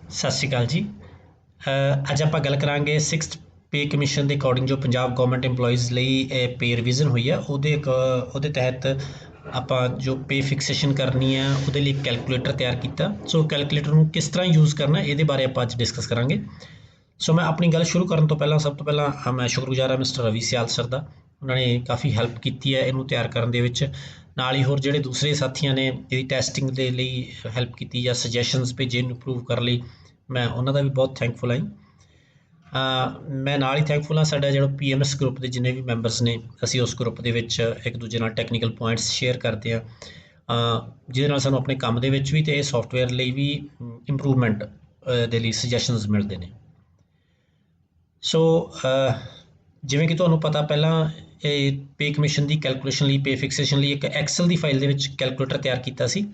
ਸਤਿ ਸ਼੍ਰੀ ਅਕਾਲ ਜੀ। ਅੱਜ ਆਪਾਂ ਗੱਲ ਕਰਾਂਗੇ 6th ਪੇ ਕਮਿਸ਼ਨ ਦੇ ਅਕੋਰਡਿੰਗ ਜੋ ਪੰਜਾਬ ਗਵਰਨਮੈਂਟ EMPLOYEES ਲਈ ਪੇ ਰਿਵੀਜ਼ਨ ਹੋਈ ਆ ਉਹਦੇ ਤਹਿਤ ਆਪਾਂ ਜੋ ਪੇ ਫਿਕਸੇਸ਼ਨ ਕਰਨੀ ਆ ਉਹਦੇ ਲਈ ਕੈਲਕੂਲੇਟਰ ਤਿਆਰ ਕੀਤਾ। ਸੋ ਕੈਲਕੂਲੇਟਰ ਨੂੰ ਕਿਸ ਤਰ੍ਹਾਂ ਯੂਜ਼ ਕਰਨਾ ਇਹਦੇ ਬਾਰੇ ਆਪਾਂ ਅੱਜ ਡਿਸਕਸ ਕਰਾਂਗੇ। ਸੋ ਮੈਂ ਆਪਣੀ ਗੱਲ ਸ਼ੁਰੂ ਕਰਨ ਤੋਂ ਪਹਿਲਾਂ ਸਭ ਤੋਂ ਪਹਿਲਾਂ ਮੈਂ ਸ਼ੁਕਰਗੁਜ਼ਾਰ ਹਾਂ ਮਿਸਟਰ ਰਵੀ ਸਿਆਲ ਸਰ ਦਾ। ਉਹਨਾਂ ਨੇ ਕਾਫੀ ਹੈਲਪ ਕੀਤੀ ਹੈ ਇਹਨੂੰ ਤਿਆਰ ਕਰਨ ਦੇ ਵਿੱਚ। ਨਾਲ ਹੀ ਹੋਰ ਜਿਹੜੇ ਦੂਸਰੇ ਸਾਥੀਆਂ ਨੇ ਇਹਦੀ ਟੈਸਟਿੰਗ ਦੇ ਲਈ ਹੈਲਪ ਕੀਤੀ ਜਾਂ ਸੁਜੈਸ਼ਨਸ ਭੇਜੇ ਇਹਨੂੰ ਇੰਪਰੂਵ ਕਰਨ ਲਈ, ਮੈਂ ਉਹਨਾਂ ਦਾ ਵੀ ਬਹੁਤ ਥੈਂਕਫੁਲ ਹਾਂ। ਮੈਂ ਨਾਲ ਹੀ ਥੈਂਕਫੁਲ ਹਾਂ ਸਾਡਾ ਜਿਹੜਾ PMS ਗਰੁੱਪ ਦੇ ਜਿੰਨੇ ਵੀ ਮੈਂਬਰਸ ਨੇ, ਅਸੀਂ ਉਸ ਗਰੁੱਪ ਦੇ ਵਿੱਚ ਇੱਕ ਦੂਜੇ ਨਾਲ ਟੈਕਨੀਕਲ ਪੁਆਇੰਟਸ ਸ਼ੇਅਰ ਕਰਦੇ ਹਾਂ, ਜਿਹਦੇ ਨਾਲ ਸਾਨੂੰ ਆਪਣੇ ਕੰਮ ਦੇ ਵਿੱਚ ਵੀ ਅਤੇ ਇਹ ਸੋਫਟਵੇਅਰ ਲਈ ਵੀ ਇੰਪਰੂਵਮੈਂਟ ਦੇ ਲਈ ਸੁਜੈਸ਼ਨਸ ਮਿਲਦੇ ਨੇ। ਸੋ ਜਿਵੇਂ ਕਿ ਤੁਹਾਨੂੰ ਪਤਾ, ਪਹਿਲਾਂ ਇਹ ਪੇ ਕਮਿਸ਼ਨ ਦੀ ਕੈਲਕੂਲੇਸ਼ਨ ਲਈ, ਪੇ ਫਿਕਸੇਸ਼ਨ ਲਈ ਇੱਕ ਐਕਸਲ ਦੀ ਫਾਈਲ ਦੇ ਵਿੱਚ ਕੈਲਕੂਲੇਟਰ ਤਿਆਰ ਕੀਤਾ ਸੀ।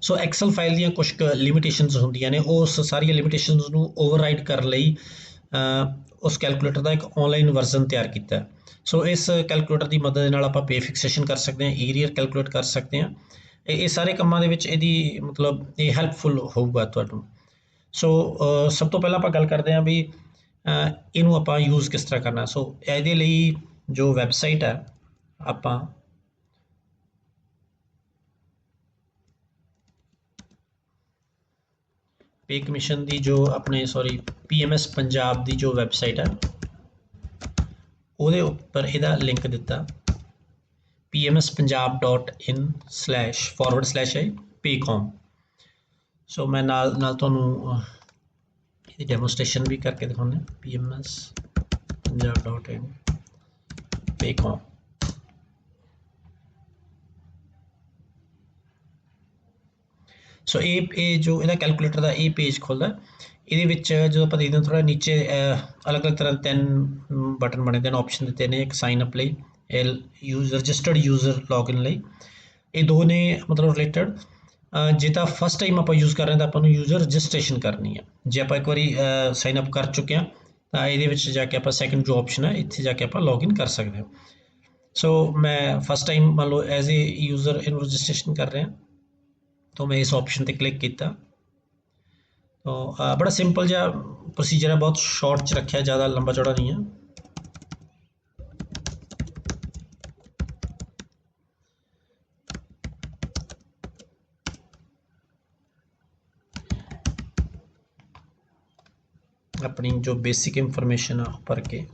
ਸੋ ਐਕਸਲ ਫਾਈਲ ਦੀਆਂ ਕੁਛ ਕੁ ਲਿਮਿਟੇਸ਼ਨਸ ਹੁੰਦੀਆਂ ਨੇ, ਉਸ ਸਾਰੀਆਂ ਲਿਮਿਟੇਸ਼ਨਸ ਨੂੰ ਓਵਰਰਾਈਡ ਕਰਨ ਲਈ ਉਸ ਕੈਲਕੂਲੇਟਰ ਦਾ ਇੱਕ ਔਨਲਾਈਨ ਵਰਜ਼ਨ ਤਿਆਰ ਕੀਤਾ। ਸੋ ਇਸ ਕੈਲਕੂਲੇਟਰ ਦੀ ਮਦਦ ਦੇ ਨਾਲ ਆਪਾਂ ਪੇ ਫਿਕਸੇਸ਼ਨ ਕਰ ਸਕਦੇ ਹਾਂ, ਏਰੀਅਰ ਕੈਲਕੂਲੇਟ ਕਰ ਸਕਦੇ ਹਾਂ। ਇਹ ਸਾਰੇ ਕੰਮਾਂ ਦੇ ਵਿੱਚ ਇਹਦੀ ਮਤਲਬ ਇਹ ਹੈਲਪਫੁਲ ਹੋਊਗਾ ਤੁਹਾਨੂੰ। ਸੋ ਸਭ ਤੋਂ ਪਹਿਲਾਂ ਆਪਾਂ ਗੱਲ ਕਰਦੇ ਹਾਂ ਵੀ ਇਹਨੂੰ ਆਪਾਂ ਯੂਜ਼ ਕਿਸ ਤਰ੍ਹਾਂ ਕਰਨਾ। ਸੋ ਇਹਦੇ ਲਈ ਜੋ ਵੈਬਸਾਈਟ ਹੈ, ਆਪਾਂ ਪੇ ਕਮਿਸ਼ਨ ਦੀ ਜੋ ਆਪਣੇ PMS ਪੰਜਾਬ ਦੀ ਜੋ ਵੈਬਸਾਈਟ ਹੈ ਉਹਦੇ ਉੱਪਰ ਇਹਦਾ ਲਿੰਕ ਦਿੱਤਾ, pmspunjab.in//paycom। ਸੋ ਮੈਂ ਨਾਲ ਤੁਹਾਨੂੰ ਇਹਦੀ ਡੈਮੋਸਟ੍ਰੇਸ਼ਨ ਵੀ ਕਰਕੇ ਦਿਖਾਉਂਦੇ, pmspunjab.in/paycom। ਸੋ ਇਹ ਜੋ ਇਹਦਾ ਕੈਲਕੂਲੇਟਰ ਦਾ ਇਹ ਪੇਜ ਖੁੱਲ੍ਹਦਾ। ਇਹਦੇ ਵਿੱਚ ਜਦੋਂ ਆਪਾਂ ਦੇਖਦੇ ਹਾਂ ਥੋੜ੍ਹਾ ਨੀਚੇ ਅਲੱਗ-ਅਲੱਗ ਤਰ੍ਹਾਂ ਦੇ 3 ਬਟਨ ਬਣੇ ਦੇ ਨੇ, ਆਪਸ਼ਨ ਦਿੱਤੇ ਨੇ। ਇੱਕ ਸਾਈਨ ਅਪ ਲਈ, ਰਜਿਸਟਰਡ ਯੂਜ਼ਰ ਲੌਗਇਨ ਲਈ। ਇਹ ਦੋ ਨੇ ਮਤਲਬ ਰਿਲੇਟਡ। ਜੇ ਤਾਂ ਫਸਟ ਟਾਈਮ ਆਪਾਂ ਯੂਜ਼ ਕਰ ਰਹੇ ਹਾਂ ਤਾਂ ਆਪਾਂ ਨੂੰ ਯੂਜ਼ਰ ਰਜਿਸਟ੍ਰੇਸ਼ਨ ਕਰਨੀ ਹੈ। ਜੇ ਆਪਾਂ ਇੱਕ ਵਾਰੀ ਸਾਈਨ ਅਪ ਕਰ ਚੁੱਕੇ ਹਾਂ ਤਾਂ ਇਹਦੇ ਵਿੱਚ ਜਾ ਕੇ ਆਪਾਂ ਸੈਕਿੰਡ ਜੋ ਆਪਸ਼ਨ ਹੈ ਇੱਥੇ ਜਾ ਕੇ ਆਪਾਂ ਲੌਗਇਨ ਕਰ ਸਕਦੇ ਹਾਂ। ਸੋ ਮੈਂ ਫਸਟ ਟਾਈਮ ਮੰਨ ਲਓ ਐਜ਼ ਏ ਯੂਜ਼ਰ ਇਹਨੂੰ ਰਜਿਸਟ੍ਰੇਸ਼ਨ ਕਰ ਰਿਹਾ, ਤਾਂ ਮੈਂ ਇਸ ਆਪਸ਼ਨ 'ਤੇ ਕਲਿੱਕ ਕੀਤਾ। ਤਾਂ ਬੜਾ ਸਿੰਪਲ ਜਿਹਾ ਪ੍ਰੋਸੀਜਰ ਹੈ, ਬਹੁਤ ਸ਼ਾਰਟ 'ਚ ਰੱਖਿਆ, ਜ਼ਿਆਦਾ ਲੰਬਾ ਚੌੜਾ ਨਹੀਂ ਹੈ। ਆਪਣੀ ਜੋ ਬੇਸਿਕ ਇਨਫੋਰਮੇਸ਼ਨ ਆ ਉਹ ਭਰ ਕੇ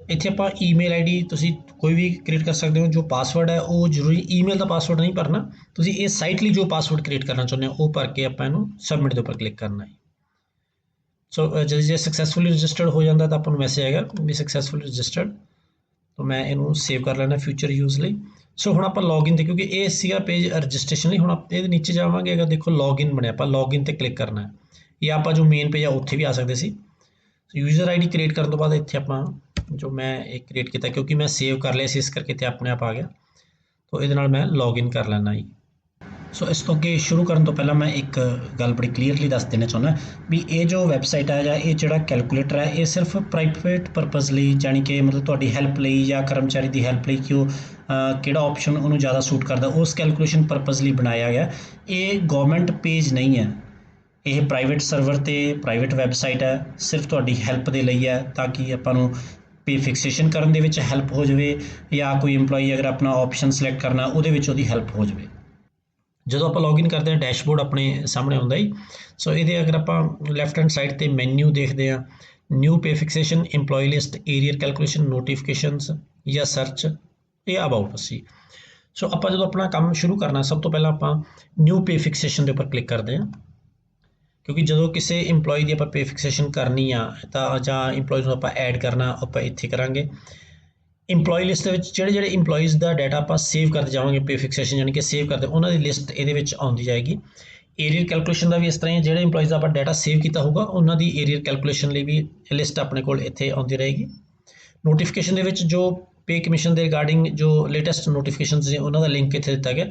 ਇੱਥੇ ਆਪਾਂ ਈਮੇਲ ID ਤੁਸੀਂ ਕੋਈ ਵੀ ਕ੍ਰੀਏਟ ਕਰ ਸਕਦੇ ਹੋ। ਜੋ ਪਾਸਵਰਡ ਹੈ ਉਹ ਜ਼ਰੂਰੀ ਈਮੇਲ ਦਾ ਪਾਸਵਰਡ ਨਹੀਂ ਭਰਨਾ, ਤੁਸੀਂ ਇਹ ਸਾਈਟ ਲਈ ਜੋ ਪਾਸਵਰਡ ਕ੍ਰੀਏਟ ਕਰਨਾ ਚਾਹੁੰਦੇ ਹੋ ਉਹ ਭਰ ਕੇ ਆਪਾਂ ਇਹਨੂੰ ਸਬਮਿਟ ਦੇ ਉੱਪਰ ਕਲਿੱਕ ਕਰਨਾ ਹੈ। ਸੋ ਜੇ ਸਕਸੈਸਫੁਲੀ ਰਜਿਸਟਰਡ ਹੋ ਜਾਂਦਾ ਤਾਂ ਆਪਾਂ ਨੂੰ ਮੈਸੇਜ ਆਏਗਾ ਵੀ ਸਕਸੈਸਫੁਲੀ ਰਜਿਸਟਰਡ। ਤਾਂ ਮੈਂ ਇਹਨੂੰ ਸੇਵ ਕਰ ਲੈਣਾ ਫਿਊਚਰ ਯੂਜ਼ ਲਈ। ਸੋ ਹੁਣ ਆਪਾਂ ਲੌਗਇਨ 'ਤੇ, ਕਿਉਂਕਿ ਇਹ ਸੀਗਾ ਪੇਜ ਰਜਿਸਟ੍ਰੇਸ਼ਨ ਲਈ, ਹੁਣ ਆਪਾਂ ਇਹਦੇ ਨੀਚੇ ਜਾਵਾਂਗੇ। ਅਗਰ ਦੇਖੋ ਲੌਗਇਨ ਬਣਿਆ, ਆਪਾਂ ਲੌਗਇਨ 'ਤੇ ਕਲਿੱਕ ਕਰਨਾ ਹੈ, ਜਾਂ ਆਪਾਂ ਜੋ ਮੇਨ ਪੇਜ ਆ ਉੱਥੇ ਵੀ ਆ ਸਕਦੇ ਸੀ। ਯੂਜ਼ਰ ID ਕ੍ਰੀਏਟ ਕਰਨ ਤੋਂ ਬਾਅਦ ਇੱਥੇ ਆਪਾਂ ਜੋ ਮੈਂ ਇਹ ਕ੍ਰੀਏਟ ਕੀਤਾ, ਕਿਉਂਕਿ ਮੈਂ ਸੇਵ ਕਰ ਲਿਆ ਸੀ ਇਸ ਕਰਕੇ ਇੱਥੇ ਆਪਣੇ ਆਪ ਆ ਗਿਆ। ਤਾਂ ਇਹਦੇ ਨਾਲ ਮੈਂ ਲੌਗਇਨ ਕਰ ਲੈਣਾ ਜੀ। ਸੋ ਇਸ ਤੋਂ ਅੱਗੇ ਸ਼ੁਰੂ ਕਰਨ ਤੋਂ ਪਹਿਲਾਂ ਮੈਂ ਇੱਕ ਗੱਲ ਬੜੀ ਕਲੀਅਰਲੀ ਦੱਸ ਦੇਣਾ ਚਾਹੁੰਦਾ ਵੀ ਇਹ ਜੋ ਵੈਬਸਾਈਟ ਹੈ ਜਾਂ ਇਹ ਜਿਹੜਾ ਕੈਲਕੂਲੇਟਰ ਹੈ ਇਹ ਸਿਰਫ ਪ੍ਰਾਈਵੇਟ ਪਰਪਜ਼ ਲਈ, ਜਾਣੀ ਕਿ ਮਤਲਬ ਤੁਹਾਡੀ ਹੈਲਪ ਲਈ ਜਾਂ ਕਰਮਚਾਰੀ ਦੀ ਹੈਲਪ ਲਈ, ਕਿ ਉਹ ਕਿਹੜਾ ਆਪਸ਼ਨ ਉਹਨੂੰ ਜ਼ਿਆਦਾ ਸੂਟ ਕਰਦਾ ਉਸ ਕੈਲਕੂਲੇਸ਼ਨ ਪਰਪਜ਼ ਲਈ ਬਣਾਇਆ ਗਿਆ। ਇਹ ਗਵਰਨਮੈਂਟ ਪੇਜ ਨਹੀਂ ਹੈ, ਇਹ ਪ੍ਰਾਈਵੇਟ ਸਰਵਰ 'ਤੇ ਪ੍ਰਾਈਵੇਟ ਵੈਬਸਾਈਟ ਹੈ, ਸਿਰਫ ਤੁਹਾਡੀ ਹੈਲਪ ਦੇ ਲਈ ਹੈ, ਤਾਂ ਕਿ ਆਪਾਂ ਨੂੰ ਪੇ ਫਿਕਸੇਸ਼ਨ ਕਰਨ ਦੇ ਵਿੱਚ ਹੈਲਪ ਹੋ ਜਾਵੇ, ਜਾਂ ਕੋਈ EMPLOYEE ਅਗਰ ਆਪਣਾ ਆਪਸ਼ਨ ਸਿਲੈਕਟ ਕਰਨਾ ਉਹਦੇ ਵਿੱਚ ਉਹਦੀ ਹੈਲਪ ਹੋ ਜਾਵੇ। ਜਦੋਂ ਆਪਾਂ ਲੌਗਇਨ ਕਰਦੇ ਹਾਂ ਡੈਸ਼ਬੋਰਡ ਆਪਣੇ ਸਾਹਮਣੇ ਆਉਂਦਾ ਹੀ। ਸੋ ਇਹਦੇ ਅਗਰ ਆਪਾਂ ਲੈਫਟ ਹੈਂਡ ਸਾਈਡ 'ਤੇ ਮੈਨਿਊ ਦੇਖਦੇ ਹਾਂ, new pay fixation, EMPLOYEE list, arrear calculation, notifications ਜਾਂ ਸਰਚ, ਇਹ ਅਬਾਊਟ ਅਸੀਂ। ਸੋ ਆਪਾਂ ਜਦੋਂ ਆਪਣਾ ਕੰਮ ਸ਼ੁਰੂ ਕਰਨਾ, ਸਭ ਤੋਂ ਪਹਿਲਾਂ ਆਪਾਂ ਨਿਊ ਪੇ ਫਿਕਸੇਸ਼ਨ ਦੇ ਉੱਪਰ ਕਲਿੱਕ ਕਰਦੇ ਹਾਂ, ਕਿਉਂਕਿ ਜਦੋਂ ਕਿਸੇ EMPLOYEE ਦੀ ਆਪਾਂ ਪੇ ਫਿਕਸੇਸ਼ਨ ਕਰਨੀ ਆ ਤਾਂ ਜਾਂ EMPLOYEE ਨੂੰ ਆਪਾਂ ਐਡ ਕਰਨਾ, ਆਪਾਂ ਇੱਥੇ ਕਰਾਂਗੇ। EMPLOYEE ਲਿਸਟ ਦੇ ਵਿੱਚ ਜਿਹੜੇ EMPLOYEES ਦਾ ਡਾਟਾ ਆਪਾਂ ਸੇਵ ਕਰਦੇ ਜਾਵਾਂਗੇ, ਪੇ ਫਿਕਸੇਸ਼ਨ ਯਾਨੀ ਕਿ ਸੇਵ ਕਰਦੇ, ਉਹਨਾਂ ਦੀ ਲਿਸਟ ਇਹਦੇ ਵਿੱਚ ਆਉਂਦੀ ਜਾਏਗੀ। ਏਰੀਅਰ ਕੈਲਕੂਲੇਸ਼ਨ ਦਾ ਵੀ ਇਸ ਤਰ੍ਹਾਂ ਹੀ, ਜਿਹੜੇ EMPLOYEES ਦਾ ਆਪਾਂ ਡਾਟਾ ਸੇਵ ਕੀਤਾ ਹੋਊਗਾ ਉਹਨਾਂ ਦੀ ਏਰੀਅਰ ਕੈਲਕੂਲੇਸ਼ਨ ਲਈ ਵੀ ਲਿਸਟ ਆਪਣੇ ਕੋਲ ਇੱਥੇ ਆਉਂਦੀ ਰਹੇਗੀ। ਨੋਟੀਫਿਕੇਸ਼ਨ ਦੇ ਵਿੱਚ ਜੋ पे कमीशन के रिगार्डिंग जो लेटेस्ट नोटिफिकेशन ने उन्होंने लिंक इतने दिता गया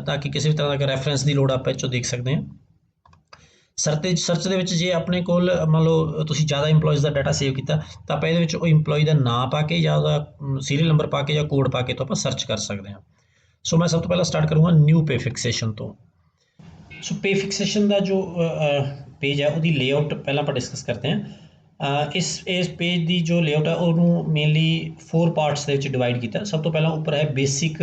ताकि किसी भी तरह का रैफरेंस की लोड़ आप इस देख सकते हैं। सर्च के जे अपने को मान लो तुम ज़्यादा इंप्लॉयज़ का डाटा सेव किया तो आप ये इंप्लॉय का नाम पा के या सीरीयल नंबर पा के या कोड पा के तो आप सर्च कर सकते हैं। सो मैं सब तो पहला स्टार्ट करूँगा न्यू पे फिक्सेशन तो। सो पे फिक्सेशन का जो पेज है वो लेआउट पहला आप डिस्कस करते हैं। इस पेज की जो लेआउट है उन्होंने मेनली 4 पार्ट्स के डिवाइड किया। सब तो पहला उपर है बेसिक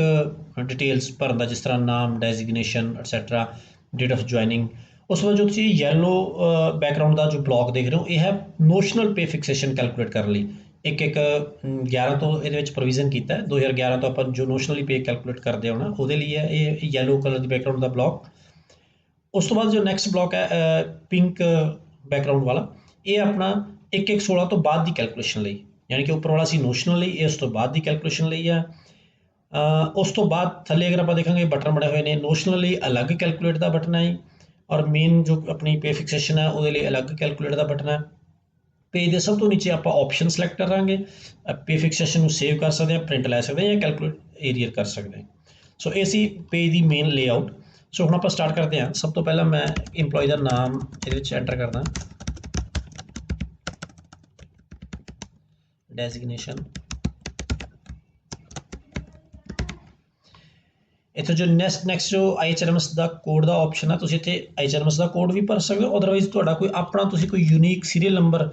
डिटेल्स भरन का, जिस तरह नाम, डेजिग्नेशन एटसैट्रा, डेट ऑफ ज्वाइनिंग। उस बाद जो तुम येलो बैकग्राउंड का जो ब्लॉक देख रहे हो ये है नोशनल पे फिक्सेशन कैलकुलेट करने लिए। एक 11 तो ये प्रोविजन किया है, 2011 तो आप जो नोशनली पे कैलकुलेट करते होना वो लिए है ये येलो कलर की बैकग्राउंड का ब्लॉक। उस तो बाद जो नैक्सट ब्लॉक है पिंक बैकग्राउंड वाला, ये अपना 1/1/16 तो बाद की कैलकुलेशन ली, यानी कि उपर वाला सी नोशनल ली, ये उस तो बाद की कैलकुलेशन ली है। उस तो बाद थले अगर आप देखेंगे बटन बने हुए हैं नोशनली अलग कैलकुलेट का बटन है और मेन जो अपनी पे फिक्सेशन है वो अलग कैलकुलेट का बटन है। पेज के सब तो नीचे आप ऑप्शन सलैक्ट करांगे, पे फिक्सेशन सेव कर सकते हैं, प्रिंट लै सकते हैं या कैलकुलेट एरियर कर सकते हैं। सो ये सी पेज की मेन लेआउट। सो हम आप स्टार्ट करते हैं। सब तो पहला मैं इंप्लॉय का नाम ये एंटर करना, डेजिग्नेशन, इतने जो नैक्सट जो IHRMS का कोड का ऑप्शन है, तुम इतने IHRMS का कोड भी भर सकते हो, अदरवाइज तुहाडा कोई अपना तुम कोई यूनीक सीरीयल नंबर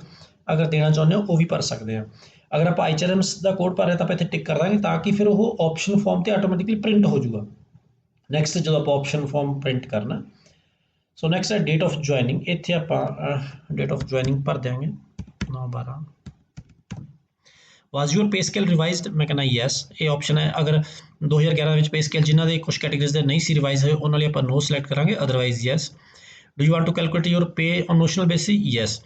अगर देना चाहते हो वो भी भर सकते हैं। अगर आप IHRMS का कोड भर रहे तो आप इतने टिक कर देंगे ताकि फिर वो ऑप्शन फॉर्म से आटोमैटिकली प्रिंट हो जाएगा। नैक्सट जो आप ऑप्शन फॉर्म प्रिंट करना। सो नैक्सट है डेट ऑफ ज्वाइनिंग, इतने आप डेट ऑफ ज्वाइनिंग भर देंगे 9/12। वाज योर पे स्केल रिवाइज्ड, मैं कहना यस ये ऑप्शन है। अगर 2011 में पे स्केल जिन्होंने कुछ कैटेगरीज नहीं सी रिवाइज होए उन्होंने आप नो सिलेक्ट करांगे, otherwise yes. Do you want to calculate your pay on notional basis, yes.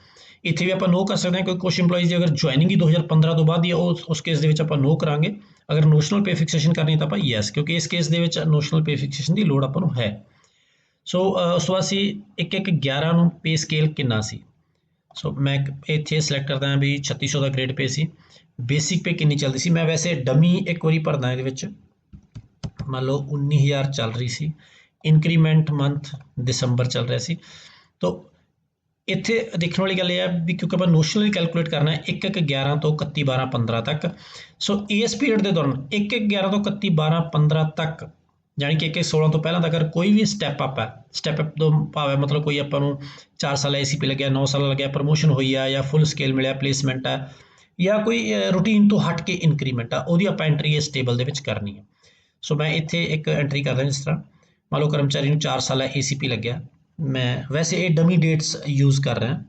इतने भी आप नो कर सकते हैं कोई कुछ इंप्लॉइज अगर ज्वाइनिंग ही 2015 तो बाद ही उस केस के आप नो करांगे। अगर नोशनल पे फिक्सेशन करनी तो आप यस, क्योंकि इस केस के नोशनल पे फिक्सेशन की लोड़ आपको है। सो उस तो बाद 1/1/11 पे स्केल कितना सी। सो मैं इतने सिलेक्ट करता भी 3600 का ग्रेड पे सी। बेसिक पे कितनी चलती सी, मैं वैसे डमी एक बार भरना ये मान लो 19,000 चल रही सी। इंक्रीमेंट मंथ दिसंबर चल रहा सी। तो इत्थे देखने वाली गल है भी क्योंकि आप नोशनली कैलकुलेट करना है 1/1/11 तो 31/12/15 तक। सो इस पीरियड के दौरान 1/1/11 तो 31/12/15 तक, यानी कि 1/1/16 तो पहला अगर कोई भी स्टैप अप है, स्टैप अप तो भावें मतलब कोई आपको 4 साल ACP लग्या, 9 साल लग्या, प्रमोशन हुई है या फुल स्केल मिले, प्लेसमेंट है या कोई रूटीन तो हट के इंक्रीमेंट है, वो आप एंट्री इस टेबल के करनी है। सो मैं इतने एक एंट्री करदा, जिस तरह मान लो कर्मचारी 4 साल ACP लग्या, मैं वैसे ये डमी डेट्स यूज़ कर रहा हैं